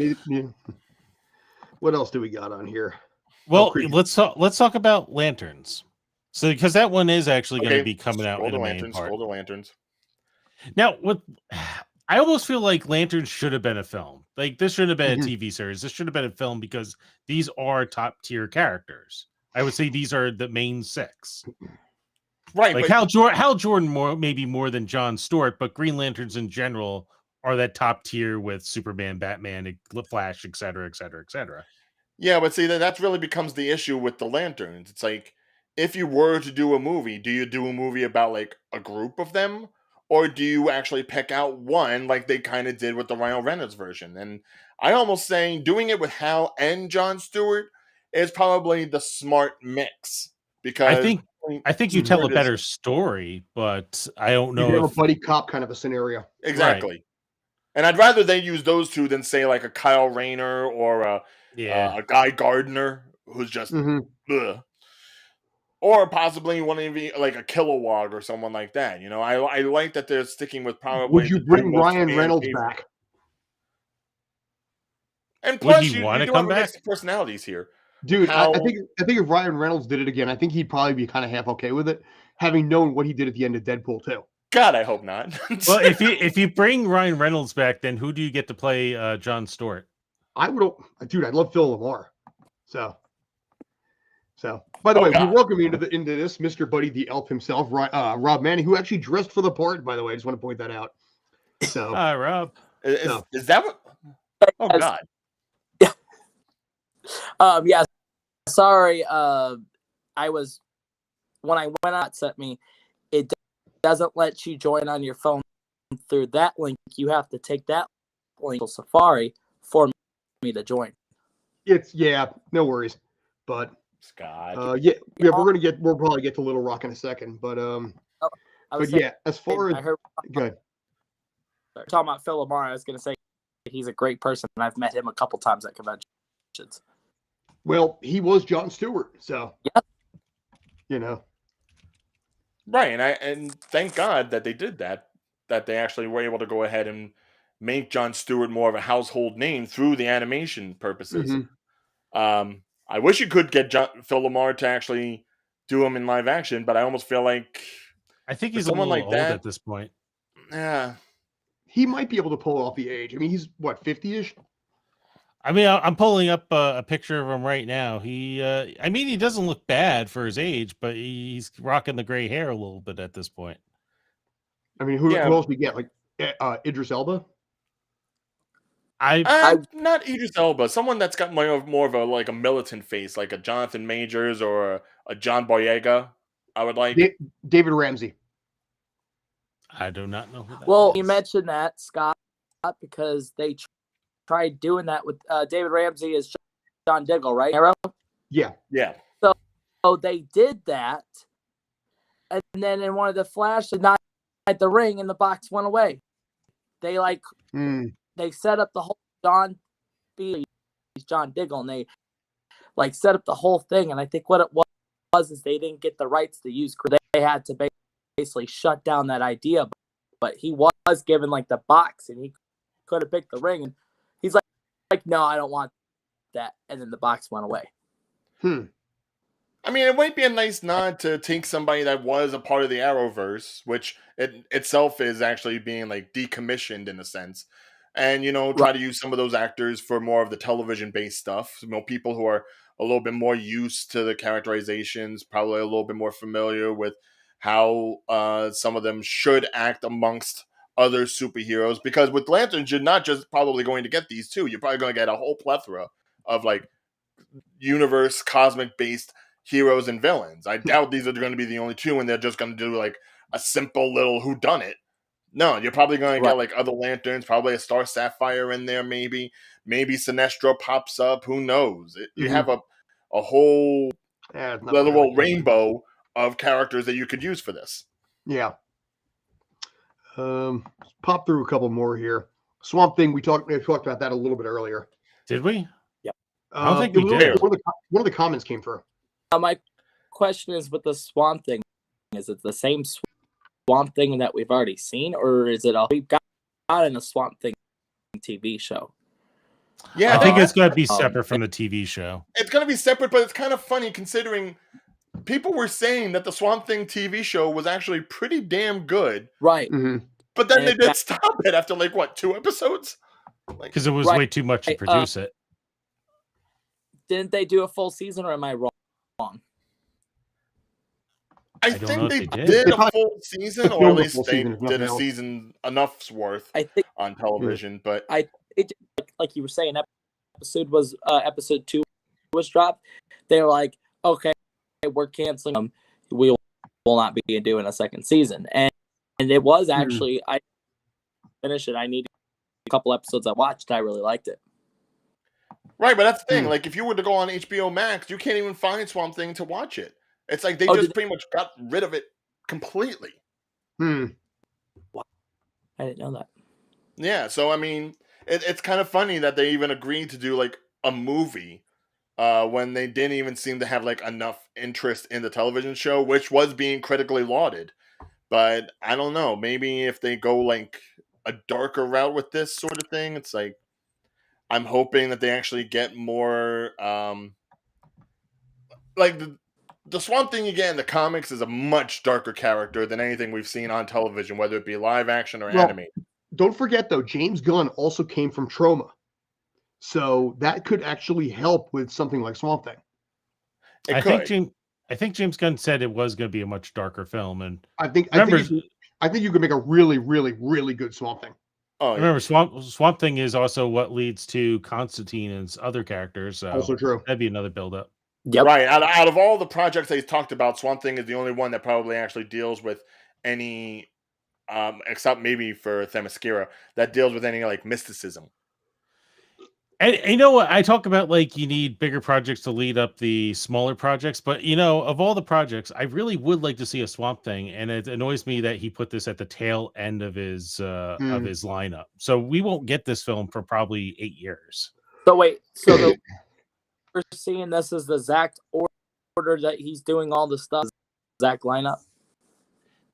What else do we got on here? Well, let's talk about lanterns. So because that one is actually going to be coming out in the main part. Scroll the lanterns. Now, I almost feel like Lanterns should have been a film. Like this shouldn't have been a TV series. This should have been a film because these are top tier characters. I would say these are the main 6. Right. Like Hal Jordan maybe more than John Stewart, but Green Lanterns in general are that top tier with Superman, Batman, Flash, etc., etc., etc. Yeah, but see, that really becomes the issue with the lanterns. It's like, if you were to do a movie, do you do a movie about like a group of them? Or do you actually pick out one like they kind of did with the Ryan Reynolds version? And I almost saying doing it with Hal and John Stewart is probably the smart mix. Because I think you tell a better story, but I don't know You have a buddy cop kind of a scenario. Exactly. Right. And I'd rather they use those two than say like a Kyle Rayner or a Guy Gardner who's just ugh. Or possibly one of the, like a Kilowog or someone like that. You know, I like that they're sticking with probably. Would you bring Ryan Reynolds back? And plus, you want to do come have a back? mix of personalities here, dude. I think if Ryan Reynolds did it again, I think he'd probably be kind of half okay with it, having known what he did at the end of Deadpool 2. God, I hope not. Well, if you bring Ryan Reynolds back, then who do you get to play John Stewart? I would, dude. I love Phil Lamar. So. By the way, we welcome you into this, Mr. Buddy the Elf himself, Rob Manning, who actually dressed for the part. By the way, I just want to point that out. So, hi, Rob. Is that what? Oh God. Yeah. Sorry. I was when I went out, sent me. It doesn't let you join on your phone through that link. You have to take that link to Safari for me to join. No worries, but. Scott. We'll probably get to Little Rock in a second, but as far as good. Talking about Phil Lamar, I was going to say he's a great person, and I've met him a couple times at conventions. Well, he was John Stewart, so right, and thank God that they did that they actually were able to go ahead and make John Stewart more of a household name through the animation purposes. I wish you could get Phil Lamar to actually do him in live action, but I almost feel like I think he's a little old at this point. Yeah, he might be able to pull off the age. I mean, he's what 50-ish. I mean, I'm pulling up a picture of him right now. He doesn't look bad for his age, but he's rocking the gray hair a little bit at this point. I mean, who else we get? Like Idris Elba. Not Idris Elba. Someone that's got more of a militant face, like a Jonathan Majors or a John Boyega. I would like David Ramsey. I do not know who that Well, is. you mentioned that, Scott, because they tried doing that with David Ramsey as John Diggle, right? Arrow? Yeah. So they did that, and then in one of the flashes, not at the ring, and the box went away. They they set up the whole John Diggle, and they set up the whole thing. And I think what it was is they didn't get the rights to use. They had to basically shut down that idea. But he was given the box, and he could have picked the ring. And he's like, no, I don't want that. And then the box went away. I mean, it might be a nice nod to take somebody that was a part of the Arrowverse, which it itself is actually being decommissioned in a sense. And, try to use some of those actors for more of the television-based stuff. People who are a little bit more used to the characterizations, probably a little bit more familiar with how some of them should act amongst other superheroes. Because with Lanterns, you're not just probably going to get these two. You're probably going to get a whole plethora of, universe, cosmic-based heroes and villains. I doubt these are going to be the only two, and they're just going to do like a simple little whodunit. No, you're probably going to get like other Lanterns, probably a Star Sapphire in there, maybe Sinestro pops up. Who knows? You have a whole little rainbow of characters that you could use for this. Yeah. Pop through a couple more here. Swamp Thing, we talked about that a little bit earlier. Did we? Yep. I don't think we did. One of the comments came through. My question is with the Swamp Thing, is it the same Swamp Thing that we've already seen, or is it we've got in a Swamp Thing TV show? Yeah, I think it's going to be separate from the TV show. It's going to be separate, but it's kind of funny considering people were saying that the Swamp Thing TV show was actually pretty damn good. Right. Mm-hmm. But then they did stop it after like what, 2 episodes? Because it was way too much to produce it. Didn't they do a full season, or am I wrong? I think they did a full season, or at least they did a season enough's worth on television. But like you were saying, episode 2 was dropped. They were like, okay, we're canceling them. We will not be doing a second season. And it was actually, I finished it. I needed a couple episodes I watched. I really liked it. Right, but that's the thing. Like, if you were to go on HBO Max, you can't even find Swamp Thing to watch it. It's like they just pretty much got rid of it completely. Wow. I didn't know that. Yeah, so I mean, it's kind of funny that they even agreed to do like a movie when they didn't even seem to have like enough interest in the television show, which was being critically lauded. But I don't know, maybe if they go like a darker route with this sort of thing, it's like I'm hoping that they actually get more like the Swamp Thing you get in the comics is a much darker character than anything we've seen on television, whether it be live action or animated. Don't forget, though, James Gunn also came from Trauma. So that could actually help with something like Swamp Thing. I think James Gunn said it was going to be a much darker film. And I think you could make a really, really, really good Swamp Thing. Oh, remember, Swamp Thing is also what leads to Constantine and other characters. So also true. That'd be another build-up. Yep. Right. Out of all the projects that he's talked about, Swamp Thing is the only one that probably actually deals with any, except maybe for Themyscira, that deals with any like mysticism. And you know what? I talk about like you need bigger projects to lead up the smaller projects, but you know, of all the projects, I really would like to see a Swamp Thing, and it annoys me that he put this at the tail end of his lineup. So we won't get this film for probably 8 years. So wait, so we're seeing this as the exact order that he's doing all the stuff, exact lineup.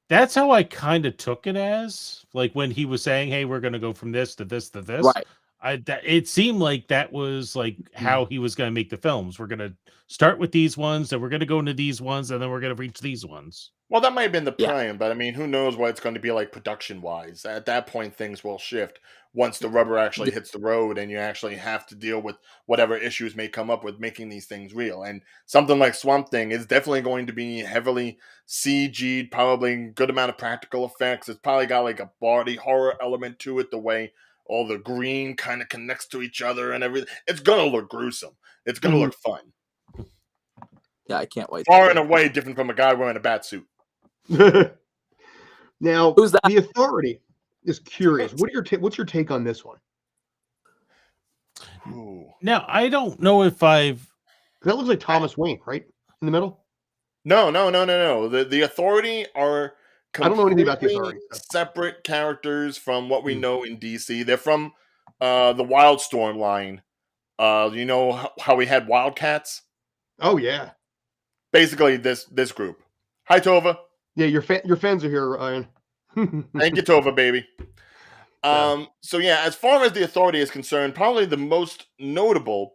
That's how I kind of took it as, like when he was saying, "Hey, we're going to go from this to this to this." Right. It seemed like that was like how he was going to make the films. We're going to start with these ones, then we're going to go into these ones, and then we're going to reach these ones. Well, that might have been the plan, but I mean, who knows what it's going to be like production-wise. At that point, things will shift once the rubber actually hits the road and you actually have to deal with whatever issues may come up with making these things real. And something like Swamp Thing is definitely going to be heavily CG'd, probably a good amount of practical effects. It's probably got like a body horror element to it, the way all the green kind of connects to each other and everything. It's going to look gruesome. It's going to look fun. Yeah, I can't wait. Far and away different from a guy wearing a bat suit. Now, who's that? The Authority is curious. What's your take on this one? Ooh. Now, I don't know if I've... That looks like Thomas Wayne, right? In the middle? No. The Authority are I don't know anything about the Authority. Separate characters from what we know in DC. They're from the Wildstorm line. You know how we had Wildcats? Oh, yeah. Basically, this group. Hi, Tova. Yeah, your fans are here, Ryan. Thank you, Tova, baby. So yeah, as far as the Authority is concerned, probably the most notable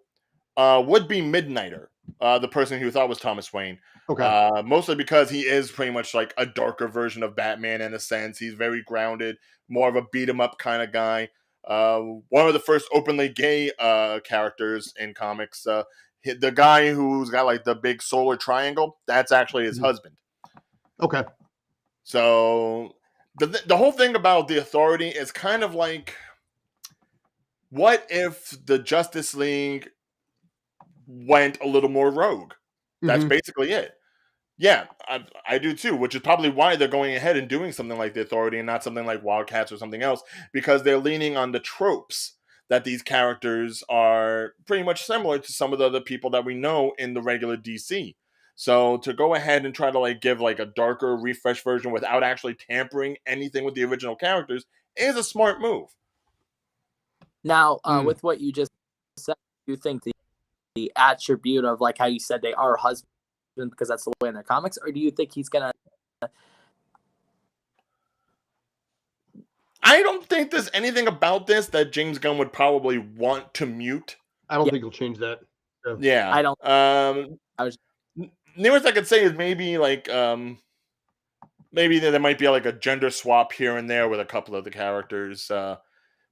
would be Midnighter, the person who thought was Thomas Wayne. Okay. Mostly because he is pretty much like a darker version of Batman in a sense. He's very grounded, more of a beat 'em up kind of guy. One of the first openly gay characters in comics. The guy who's got like the big solar triangle, that's actually his husband. Okay. So the whole thing about the Authority is kind of like, what if the Justice League went a little more rogue. That's basically it. Yeah, I do too, which is probably why they're going ahead and doing something like The Authority and not something like Wildcats or something else, because they're leaning on the tropes that these characters are pretty much similar to some of the other people that we know in the regular DC. So to go ahead and try to like give like a darker, refresh version without actually tampering anything with the original characters is a smart move. Now, with what you just said, do you think the attribute of like how you said they are husbands because that's the way in their comics, or do you think he's gonna? I don't think there's anything about this that James Gunn would probably want to mute. I don't think he'll change that. Yeah, I don't. Nearest I could say is maybe like maybe there might be like a gender swap here and there with a couple of the characters.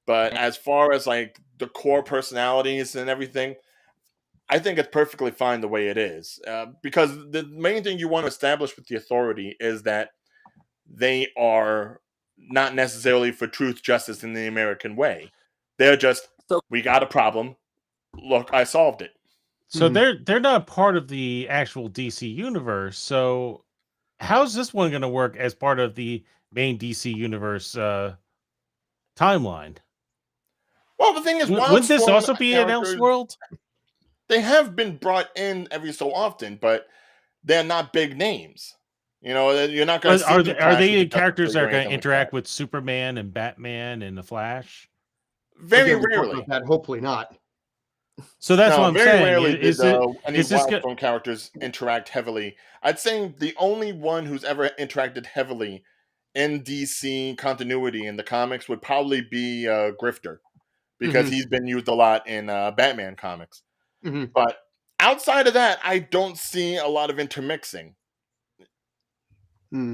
But as far as like the core personalities and everything, I think it's perfectly fine the way it is. Because the main thing you want to establish with the Authority is that they are not necessarily for truth, justice, in the American way. They're just, we got a problem. Look, I solved it. So they're not part of the actual DC universe. So how's this one going to work as part of the main DC universe timeline? Well, the thing is, wouldn't this also be an Elseworld? They have been brought in every so often, but they're not big names. You know, you're not going to see. Are they characters that are going to interact with Superman and Batman and the Flash? Very rarely. Hopefully not. So that's what I'm saying. Rarely any Wildstorm characters interact heavily. I'd say the only one who's ever interacted heavily in DC continuity in the comics would probably be Grifter, because he's been used a lot in Batman comics. But outside of that, I don't see a lot of intermixing.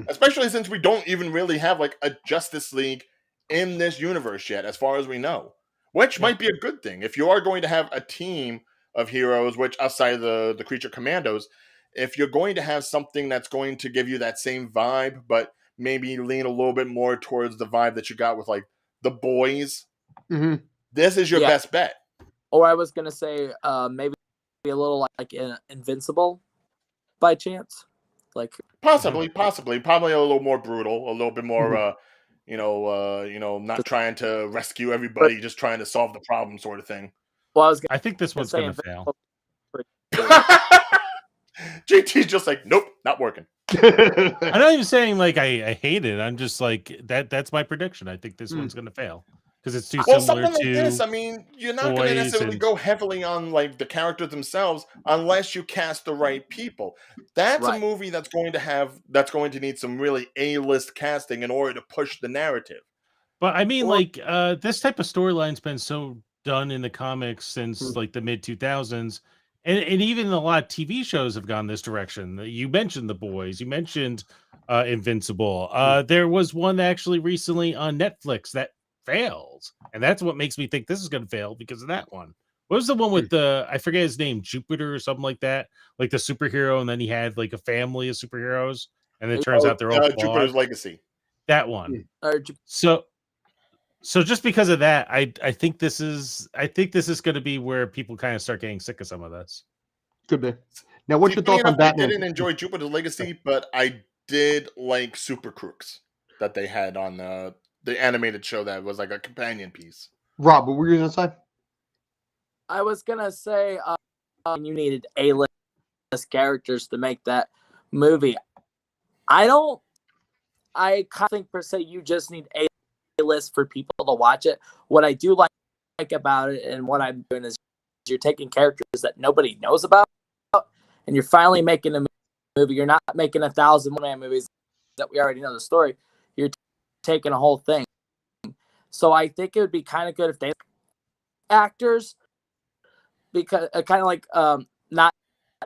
Especially since we don't even really have like a Justice League in this universe yet, as far as we know. Which might be a good thing. If you are going to have a team of heroes, which outside of the Creature Commandos, if you're going to have something that's going to give you that same vibe, but maybe lean a little bit more towards the vibe that you got with like the Boys, this is your best bet. Or I was going to say maybe a little like Invincible by chance. Like possibly, probably a little more brutal, a little bit more not trying to rescue everybody, just trying to solve the problem sort of thing. Well, I think this one's going to fail. JT's just like, nope, not working. I'm not even saying like I hate it. I'm just like that's my prediction. I think this one's going to fail because it's too similar something to like this. I mean, you're not going to necessarily go heavily on like the characters themselves unless you cast the right people. That's a movie that's going to need some really A-list casting in order to push the narrative. But I mean, this type of storyline's been so done in the comics since like the mid 2000s, and even a lot of TV shows have gone this direction. You mentioned The Boys, you mentioned Invincible. There was one actually recently on Netflix that failed, and that's what makes me think this is going to fail because of that one. What was the one with I forget his name, Jupiter or something like that, like the superhero, and then he had like a family of superheroes, and it turns out they're all Jupiter's Legacy. That one. So just because of that, I think this is going to be where people kind of start getting sick of some of this. Could be. Now, what's your thoughts on Batman? I didn't enjoy Jupiter's Legacy, but I did like Super Crooks that they had on the animated show that was like a companion piece. Rob, what were you going to say? I was going to say you needed A-list characters to make that movie. I kind of think per se you just need A-list for people to watch it. What I do like about it and what I'm doing is you're taking characters that nobody knows about and you're finally making a movie. You're not making 1,000 one-man movies that we already know the story. You're taking a whole thing. So I think it would be kind of good if they actors, because kind of like not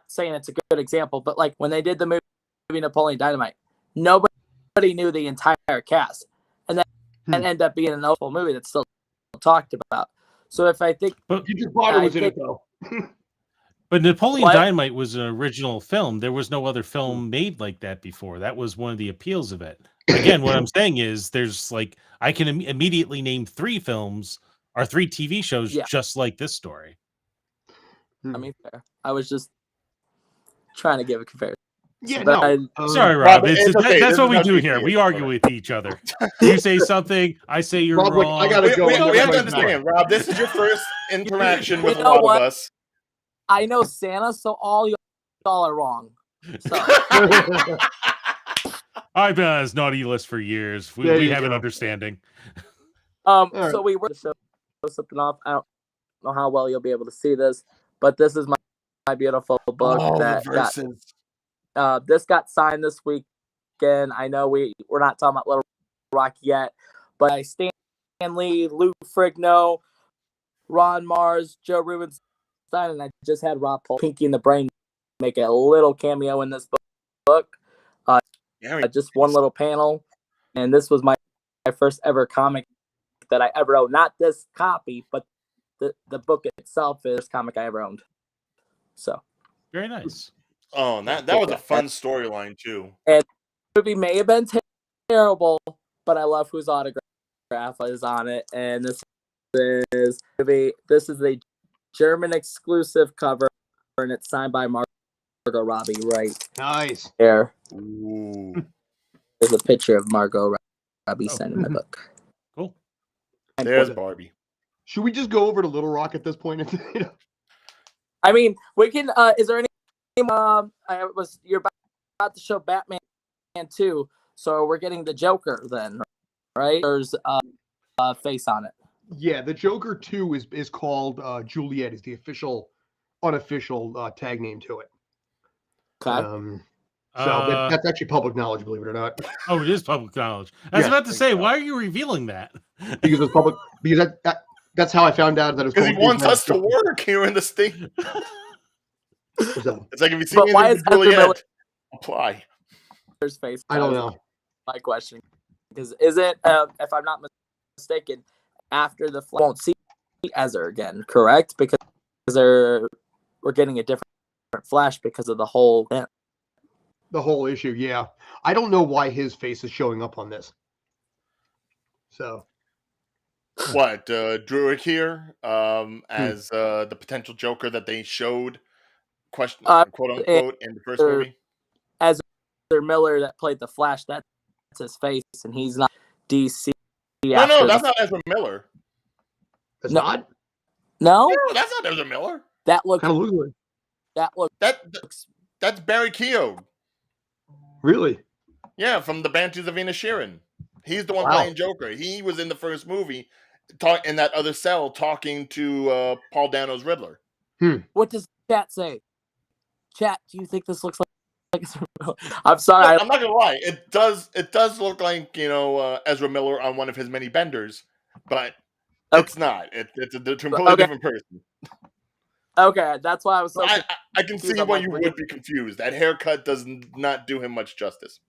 saying it's a good example, but like when they did the movie Napoleon Dynamite, nobody knew the entire cast, and then ended up being an awful movie that's still talked about. So if I think, but Peter Potter was in it though. But Napoleon Dynamite was an original film. There was no other film made like that before. That was one of the appeals of it. Again, what I'm saying is there's like, I can immediately name 3 films or 3 TV shows just like this story. I mean, fair. I was just trying to give a comparison. Yeah, But no. Sorry, Rob. it's okay. That's This what is we how do JT here. is. We argue with each other. You say something, I say you're Rob, like, wrong. I gotta go. We and have to everybody's back. understand, Rob, this is your first interaction with a know lot what? of us. I know Santa, so all y'all are wrong. So I've been on his naughty list for years. There We you have an go. understanding. right. so we were to show something off. I don't know how well you'll be able to see this, but this is my beautiful book that got this got signed this weekend. I know we're not talking about Little Rock yet, but I Stan Lee, Lou Ferrigno, Ron Mars, Joe Rubenstein, and I just had Rob Paul, Pinky and the Brain, make a little cameo in this book. Just one little panel, and this was my first ever comic that I ever owned. Not this copy, but the book itself is the first comic I ever owned. So very nice. Oh, and that was a fun storyline too. And the movie may have been terrible, but I love whose autograph is on it. And this is a German exclusive cover, and it's signed by Margot Robbie right Nice. there. Ooh. There's a picture of Margot Robbie signing my book. Cool. There's Barbie. Should we just go over to Little Rock at this point? I mean, we can. Is there any? You're about to show Batman 2, so we're getting the Joker then, right? There's a face on it. Yeah, the Joker 2 is called Juliet. Is the unofficial tag name to it. Okay. So that's actually public knowledge, believe it or not. Oh, it is public knowledge. I was about to say, why are you revealing that? Because it's public. Because that's how I found out that it's. Because he wants us to work here in the state. So, it's like if you see me in Juliet, apply. Face. I don't know. My question is it, if I'm not mistaken, after the Flash, won't see Ezra again, correct? Because we're getting a different Flash because of the whole issue. Yeah, I don't know why his face is showing up on this. So what Druid here as the potential Joker that they showed, quote unquote, in the first movie. Ezra Miller that played the Flash, that's his face, and he's not DC. No, that's not Ezra Miller. That's not. No, that's not Ezra Miller. That looks kind of looks like that's Barry Keogh. Really? Yeah, from the Banshees of Inisherin. He's the one Wow. playing Joker. He was in the first movie, in that other cell, talking to Paul Dano's Riddler. What does chat say? Chat, do you think this looks like? I'm sorry. I'm not gonna lie. It does look like Ezra Miller on one of his many benders, but it's not. It's a completely different person. Okay, that's why I was so. I can see why you would be confused. That haircut does not do him much justice.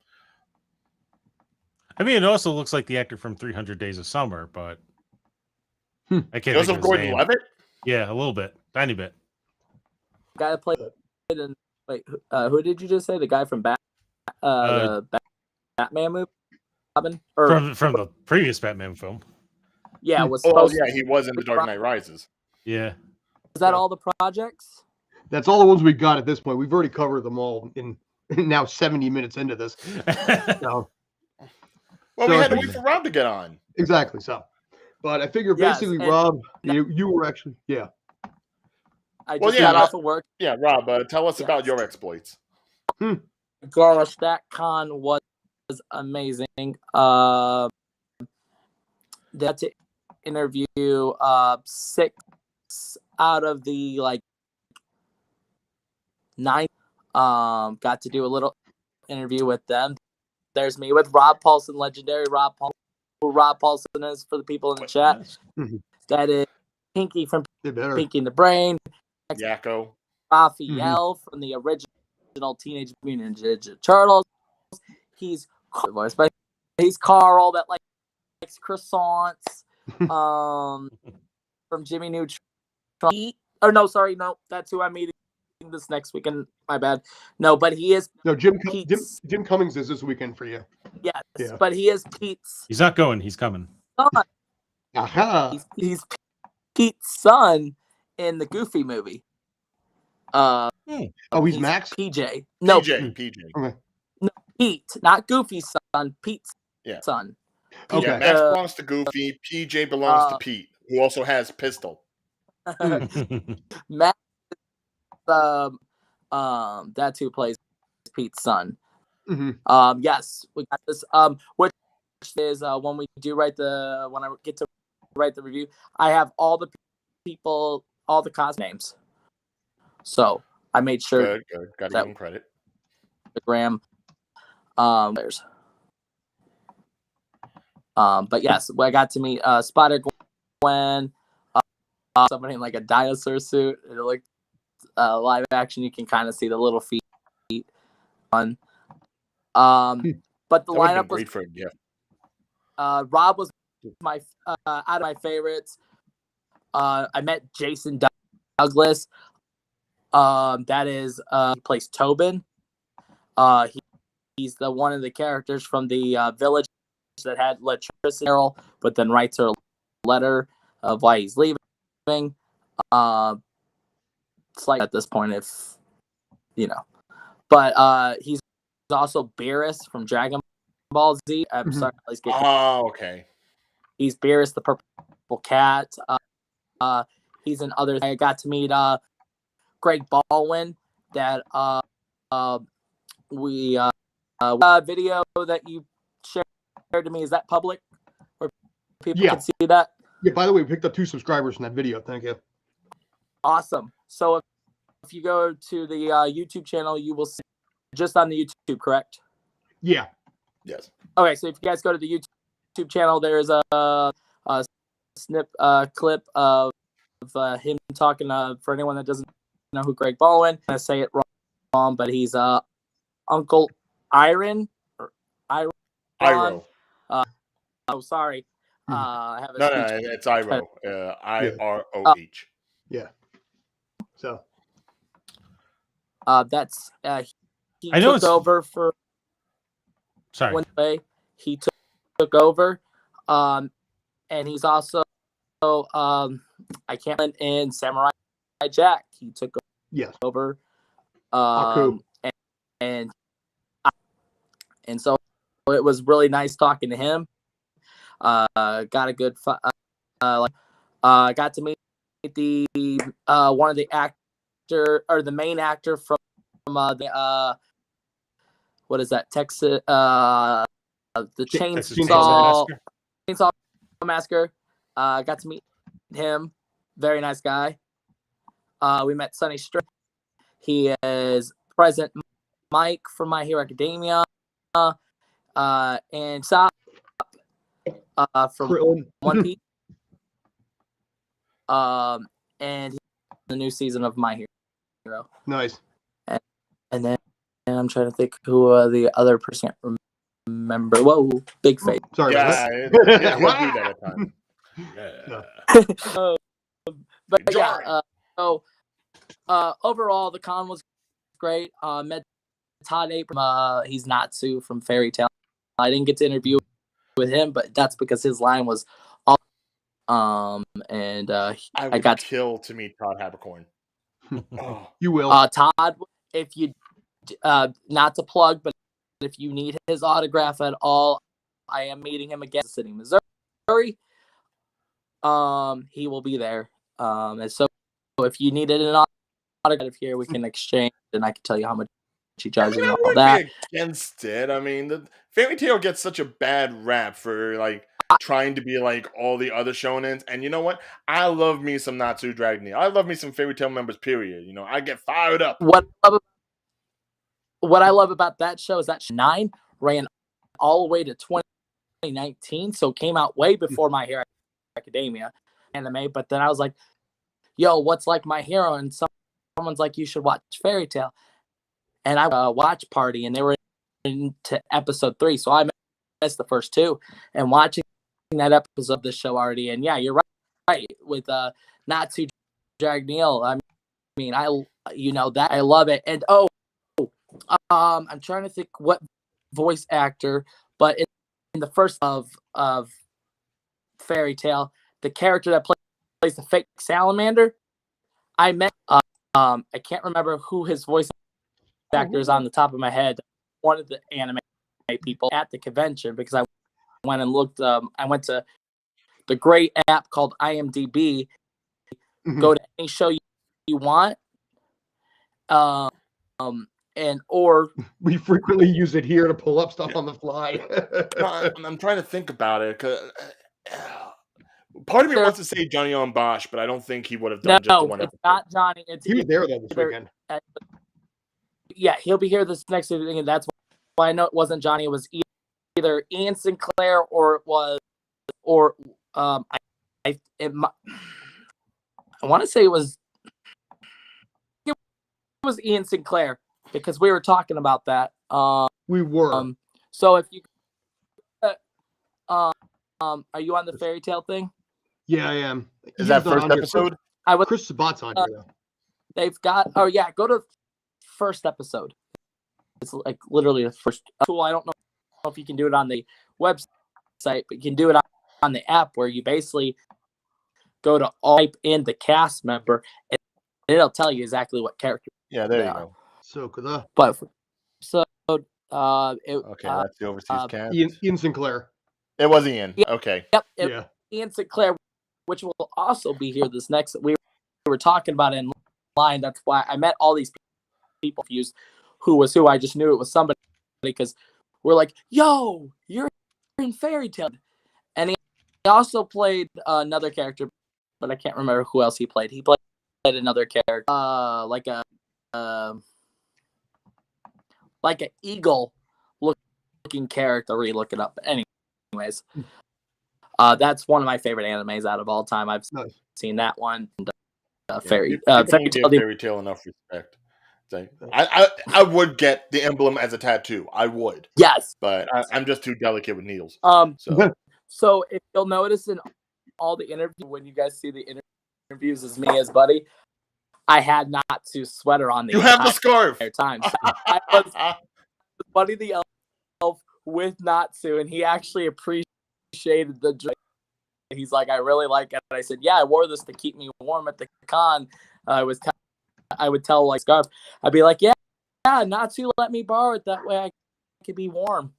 I mean, it also looks like the actor from 300 Days of Summer, but I can't. Joseph Gordon-Levitt? Yeah, a little bit, tiny bit. Guy that played in who did you just say? The guy from the Batman movie, Robin, from the previous Batman film. Yeah, was. He was in The Dark Knight Rises. Yeah. Is that all the projects? That's all the ones we got at this point. We've already covered them all in now 70 minutes into this. So, we had to wait for Rob to get on. Exactly. So, but I figure basically, Rob, you were actually, yeah. I just got off of work. Yeah, Rob, tell us about your exploits. Gosh, that con was amazing. That to interview 6 out of the 9. Got to do a little interview with them. There's me with Rob Paulson, legendary Rob Paulson. Who Rob Paulson is for the people in the chat. That is Pinky from Pinky and the Brain. Yakko. Raphael from the original Teenage Mutant Ninja Turtles. He's voice, but he's Carl that likes croissants. From Jimmy Neutron. No, that's who I'm meeting this next weekend. My bad. No, but he is. No, Jim Cummings is this weekend for you. Yes, yeah. But he is Pete's. He's not going. He's coming. Son. Aha. He's Pete's son in the Goofy movie. Oh, he's Max? PJ. No, PJ. Okay. No, Pete, not Goofy's son. Pete's son. Okay. Yeah, Max belongs to Goofy. PJ belongs to Pete, who also has Pistol. Max, that's who plays Pete's son. Mm-hmm. Yes, we got this. Which is when I get to write the review, I have all the people, all the cast names. So I made sure. Good. Gotta give him credit. The Graham. There's. But yes, I got to meet Spider-Gwen, somebody in like a dinosaur suit. It looked live action. You can kind of see the little feet. But the lineup was great for him, yeah. Rob was my out of my favorites. I met Jason Douglas. That is he plays Tobin. He's the one of the characters from the village that had electricity, but then writes her a letter of why he's leaving. It's like at this point, if you know, but he's also Beerus from Dragon Ball Z. I'm sorry, okay. He's Beerus the purple cat. He's in other. I got to meet Greg Baldwin. That we video that you shared to me, is that public where people can see that? Yeah, by the way, we picked up 2 subscribers from that video. Thank you. Awesome. So if you go to the YouTube channel, you will see just on the YouTube, correct? Yeah. Yes. Okay, so if you guys go to the YouTube channel, there's a clip of him talking for anyone that doesn't know who Greg Baldwin. I say it wrong, but he's Uncle Iron. Iro. Sorry. I have a it's Iro. IROH. Yeah. So. That's he took over for. Sorry. One way he took over, and he's also I can't in Samurai Jack. He took over. And so it was really nice talking to him. Got a good got to meet the one of the actor or the main actor from the what is that, Texas the Chainsaw Massacre. Got to meet him. Very nice guy. We met Sonny Strait. He is President Mike from My Hero Academia, and Sop from One Piece. And the new season of My Hero. Nice. And then I'm trying to think who the other person can't remember. Whoa, big face. Sorry. Yeah, he'll do that at times. But so overall the con was great. Met Todd Abram. He's Natsu from Fairy Tail. I didn't get to interview with him, but that's because his line was awesome. And I got to kill to meet Todd Habercorn. You will. Todd, if you not to plug, but if you need his autograph at all, I am meeting him again in City, Missouri. He will be there. And so if you needed an autograph here, we can exchange, and I can tell you how much he charges and all that. Against it, I mean, the Fairy Tail gets such a bad rap for like trying to be like all the other shonens, and you know what? I love me some Natsu Dragon. I love me some Fairy Tail members. Period. You know, I get fired up. What I love about that show is that 9 ran all the way to 2019, so it came out way before My Hero Academia anime. But then I was like, yo, what's like My Hero? And someone's like, you should watch Fairy Tail. And I watch party, and they were into episode 3, so I missed the first 2. And watching that episode of the show already, and yeah, you're right with Natsu Dragneel. I mean, I love it. And I'm trying to think what voice actor, but in the first of Fairy Tail, the character that plays the fake salamander, I met I can't remember who his voice actor is on the top of my head. One of the anime people at the convention, because I went and looked. I went to the great app called IMDb. Go to any show you want. Or we frequently use it here to pull up stuff on the fly. No, I'm trying to think about it because part of me wants to say Johnny on Bosch, but I don't think he would have done just the one episode. It's not Johnny. He was there though this weekend. Yeah, he'll be here this next weekend, and that's why I know it wasn't Johnny. It was either Ian Sinclair or it was, I want to say it was Ian Sinclair, because we were talking about that. We were. So if you, are you on the fairy tale thing? Yeah, I am. Is that first episode? Chris Sabat's on here. They've got. Oh yeah, go to first episode. It's like literally the first tool. I don't know if you can do it on the website, but you can do it on the app where you basically go to type in the cast member and it'll tell you exactly what character. Yeah, there you go. So could But so okay, that's the overseas cast. Ian Sinclair. It was Ian. Yeah, okay. Yep. Ian Sinclair, which will also be here this next. We were talking about it in line. That's why I met all these people confused who was who. I just knew it was somebody because we're like, yo, you're in Fairy Tale. And he also played another character, but I can't remember who else he played. He played another character, like an eagle looking character. Look it up. Anyways, that's one of my favorite animes out of all time. I've seen that one. Fairy Tale enough respect. I would get the emblem as a tattoo. I would. Yes, but I'm just too delicate with needles. So if you'll notice in all the interviews, when you guys see the interviews as me as Buddy, I had Natsu's sweater on the have the scarf time. I was Buddy the Elf with Natsu, and he actually appreciated the dress. He's like, I really like it. And I said, yeah, I wore this to keep me warm at the con. I would tell like scarf. I'd be like, yeah, Natsu let me borrow it. That way I could be warm.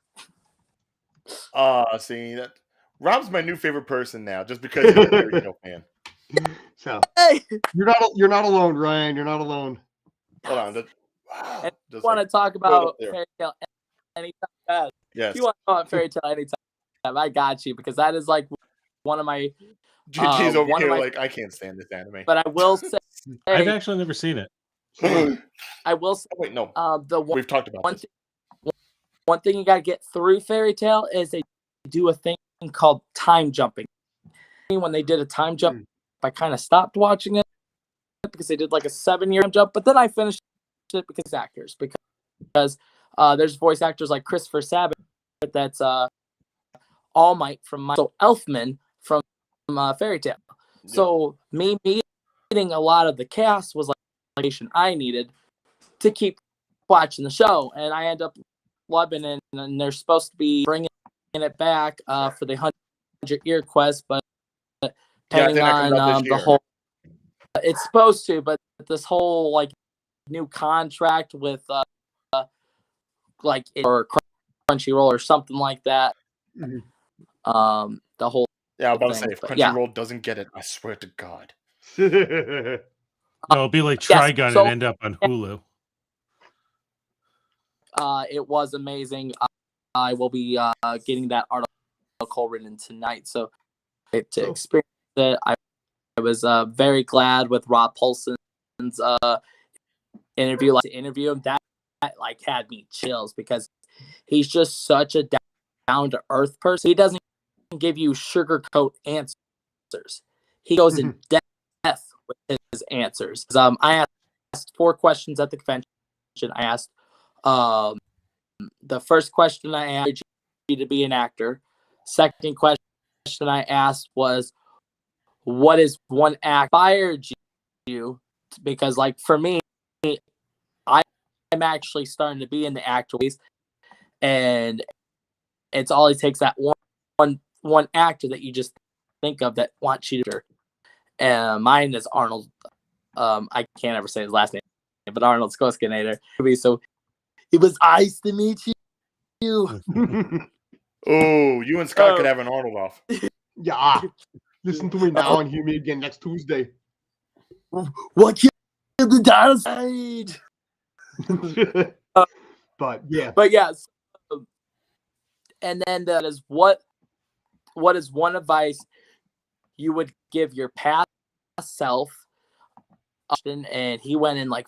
See that Rob's my new favorite person now, just because he's a Fairy Tale fan. So you're not alone, Ryan. You're not alone. Hold on. Wow. You want to talk about Fairy Tale anytime? Yes. You want to talk about Fairy Tale anytime? I got you, because that is like one of my. GT's over here like, I can't stand this anime. But I will say, I've actually never seen it. I will say, wait, no. We've talked about this. One thing you got to get through Fairy Tale is they do a thing called time jumping. When they did a time jump, I kind of stopped watching it because they did like a 7-year jump. But then I finished it because actors, because there's voice actors like Christopher Sabat, that's All Might from Elfman from Fairy Tale. Yeah. So me meeting a lot of the cast was like I needed to keep watching the show, and I end up loving it. And they're supposed to be bringing it back for the 100-year quest, but depending on the whole, it's supposed to. But this whole like new contract with or Crunchyroll or something like that. Mm-hmm. The whole. Yeah, I'm about to say, if Crunchyroll doesn't get it, I swear to God. It'll be like Trigun and end up on Hulu. It was amazing. I will be getting that article written tonight. So to experience it, I was very glad with Rob Paulson's interview. Like to interview him, that like had me chills, because he's just such a down to earth person. He doesn't give you sugarcoat answers. He goes in depth with his answers. I asked 4 questions at the convention. I asked the first question I asked you to be an actor. Second question I asked was, what is one act inspired you? Because like for me, I'm actually starting to be in the actor ways, and it's always takes that one actor that you just think of that wants you to. And mine is Arnold I can't ever say his last name, but Arnold Schwarzenegger. So it was nice to meet you. Oh, you and Scott could have an Arnold off. Yeah. Listen to me now and hear me again next Tuesday. What killed the downside? But yeah. And then that is what is one advice you would give your past self? And he went in like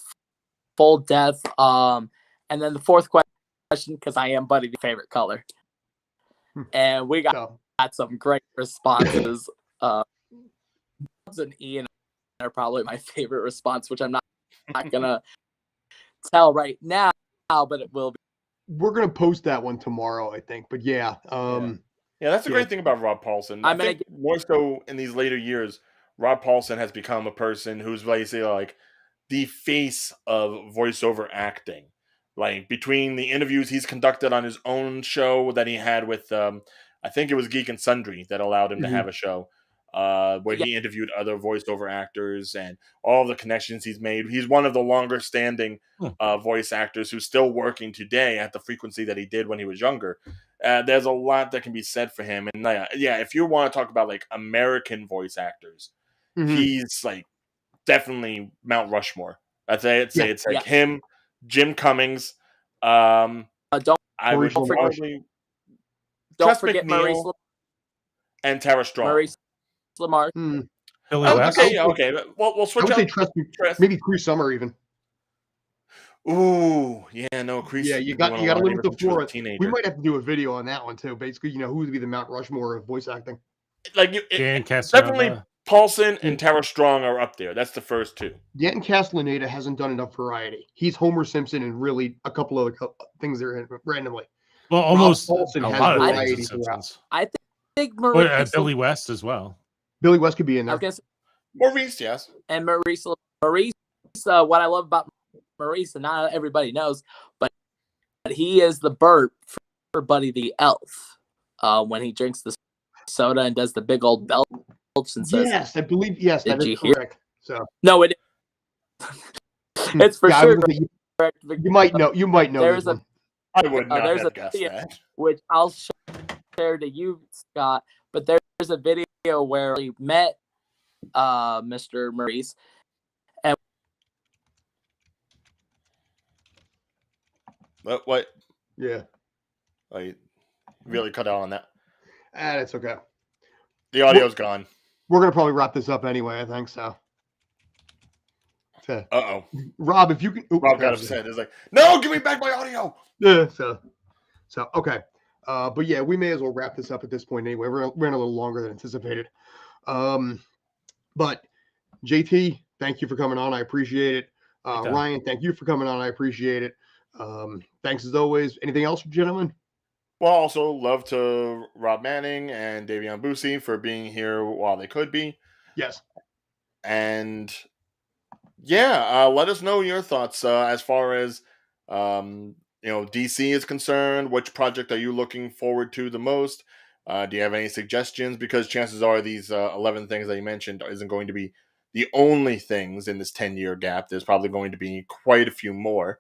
full depth. And then the fourth question, because I am Buddy's favorite color, and we got some great responses. And Ian are probably my favorite response, which I'm not gonna tell right now, but it will be. We're gonna post that one tomorrow, I think. But yeah, that's the great thing about Rob Paulsen. I think more so in these later years, Rob Paulsen has become a person who's basically like the face of voiceover acting. Like between the interviews he's conducted on his own show that he had with, I think it was Geek and Sundry that allowed him to have a show where he interviewed other voiceover actors and all the connections he's made. He's one of the longer standing voice actors who's still working today at the frequency that he did when he was younger. There's a lot that can be said for him. And if you want to talk about like American voice actors, he's like definitely Mount Rushmore. I'd say it's like him, Jim Cummings. Don't forget Maurice and Tara Strong. Maurice Lamar. Billy West. Okay. Well, we'll switch up. Maybe Cree Summer even. Ooh, yeah, no, Cree. Yeah, you got to limit the floor. We might have to do a video on that one too. Basically, who would be the Mount Rushmore of voice acting? Like definitely Paulsen and Tara Strong are up there. That's the first two. Danton Castellaneta hasn't done enough variety. He's Homer Simpson and really a couple of things that are randomly. Well, almost Paulsen a has lot of variety things. I think Billy West as well. Billy West could be in there. Maurice, yes. And Maurice, what I love about Maurice, and not everybody knows, but he is the burp for Buddy the Elf when he drinks the soda and does the big old belch and says, "Yes, I believe yes, that is correct." So no, it's for sure correct. You might know. There's a. I would not have guessed that. Which I'll share to you, Scott. But there's a video where he met Mr. Maurice. And what? Yeah. I really cut out on that. That's okay. The audio's gone. We're going to probably wrap this up anyway, I think so. Rob, if you can... Rob got upset. It's like, no, give me back my audio. Yeah, so okay. But yeah, we may as well wrap this up at this point anyway. We're running a little longer than anticipated. But JT, thank you for coming on. I appreciate it. Ryan, thank you for coming on. I appreciate it. Thanks as always. Anything else, gentlemen? Well, also love to Rob Manning and Davion Boosie for being here while they could be. Yes. And let us know your thoughts as far as DC is concerned. Which project are you looking forward to the most? Do you have any suggestions? Because chances are these 11 things that you mentioned isn't going to be the only things in this 10-year gap. There's probably going to be quite a few more.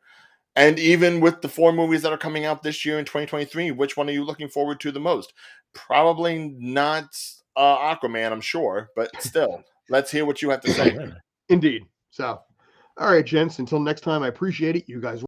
And even with the 4 movies that are coming out this year in 2023, which one are you looking forward to the most? Probably not Aquaman, I'm sure, but still, let's hear what you have to say. Indeed. So, all right, gents, until next time, I appreciate it. You guys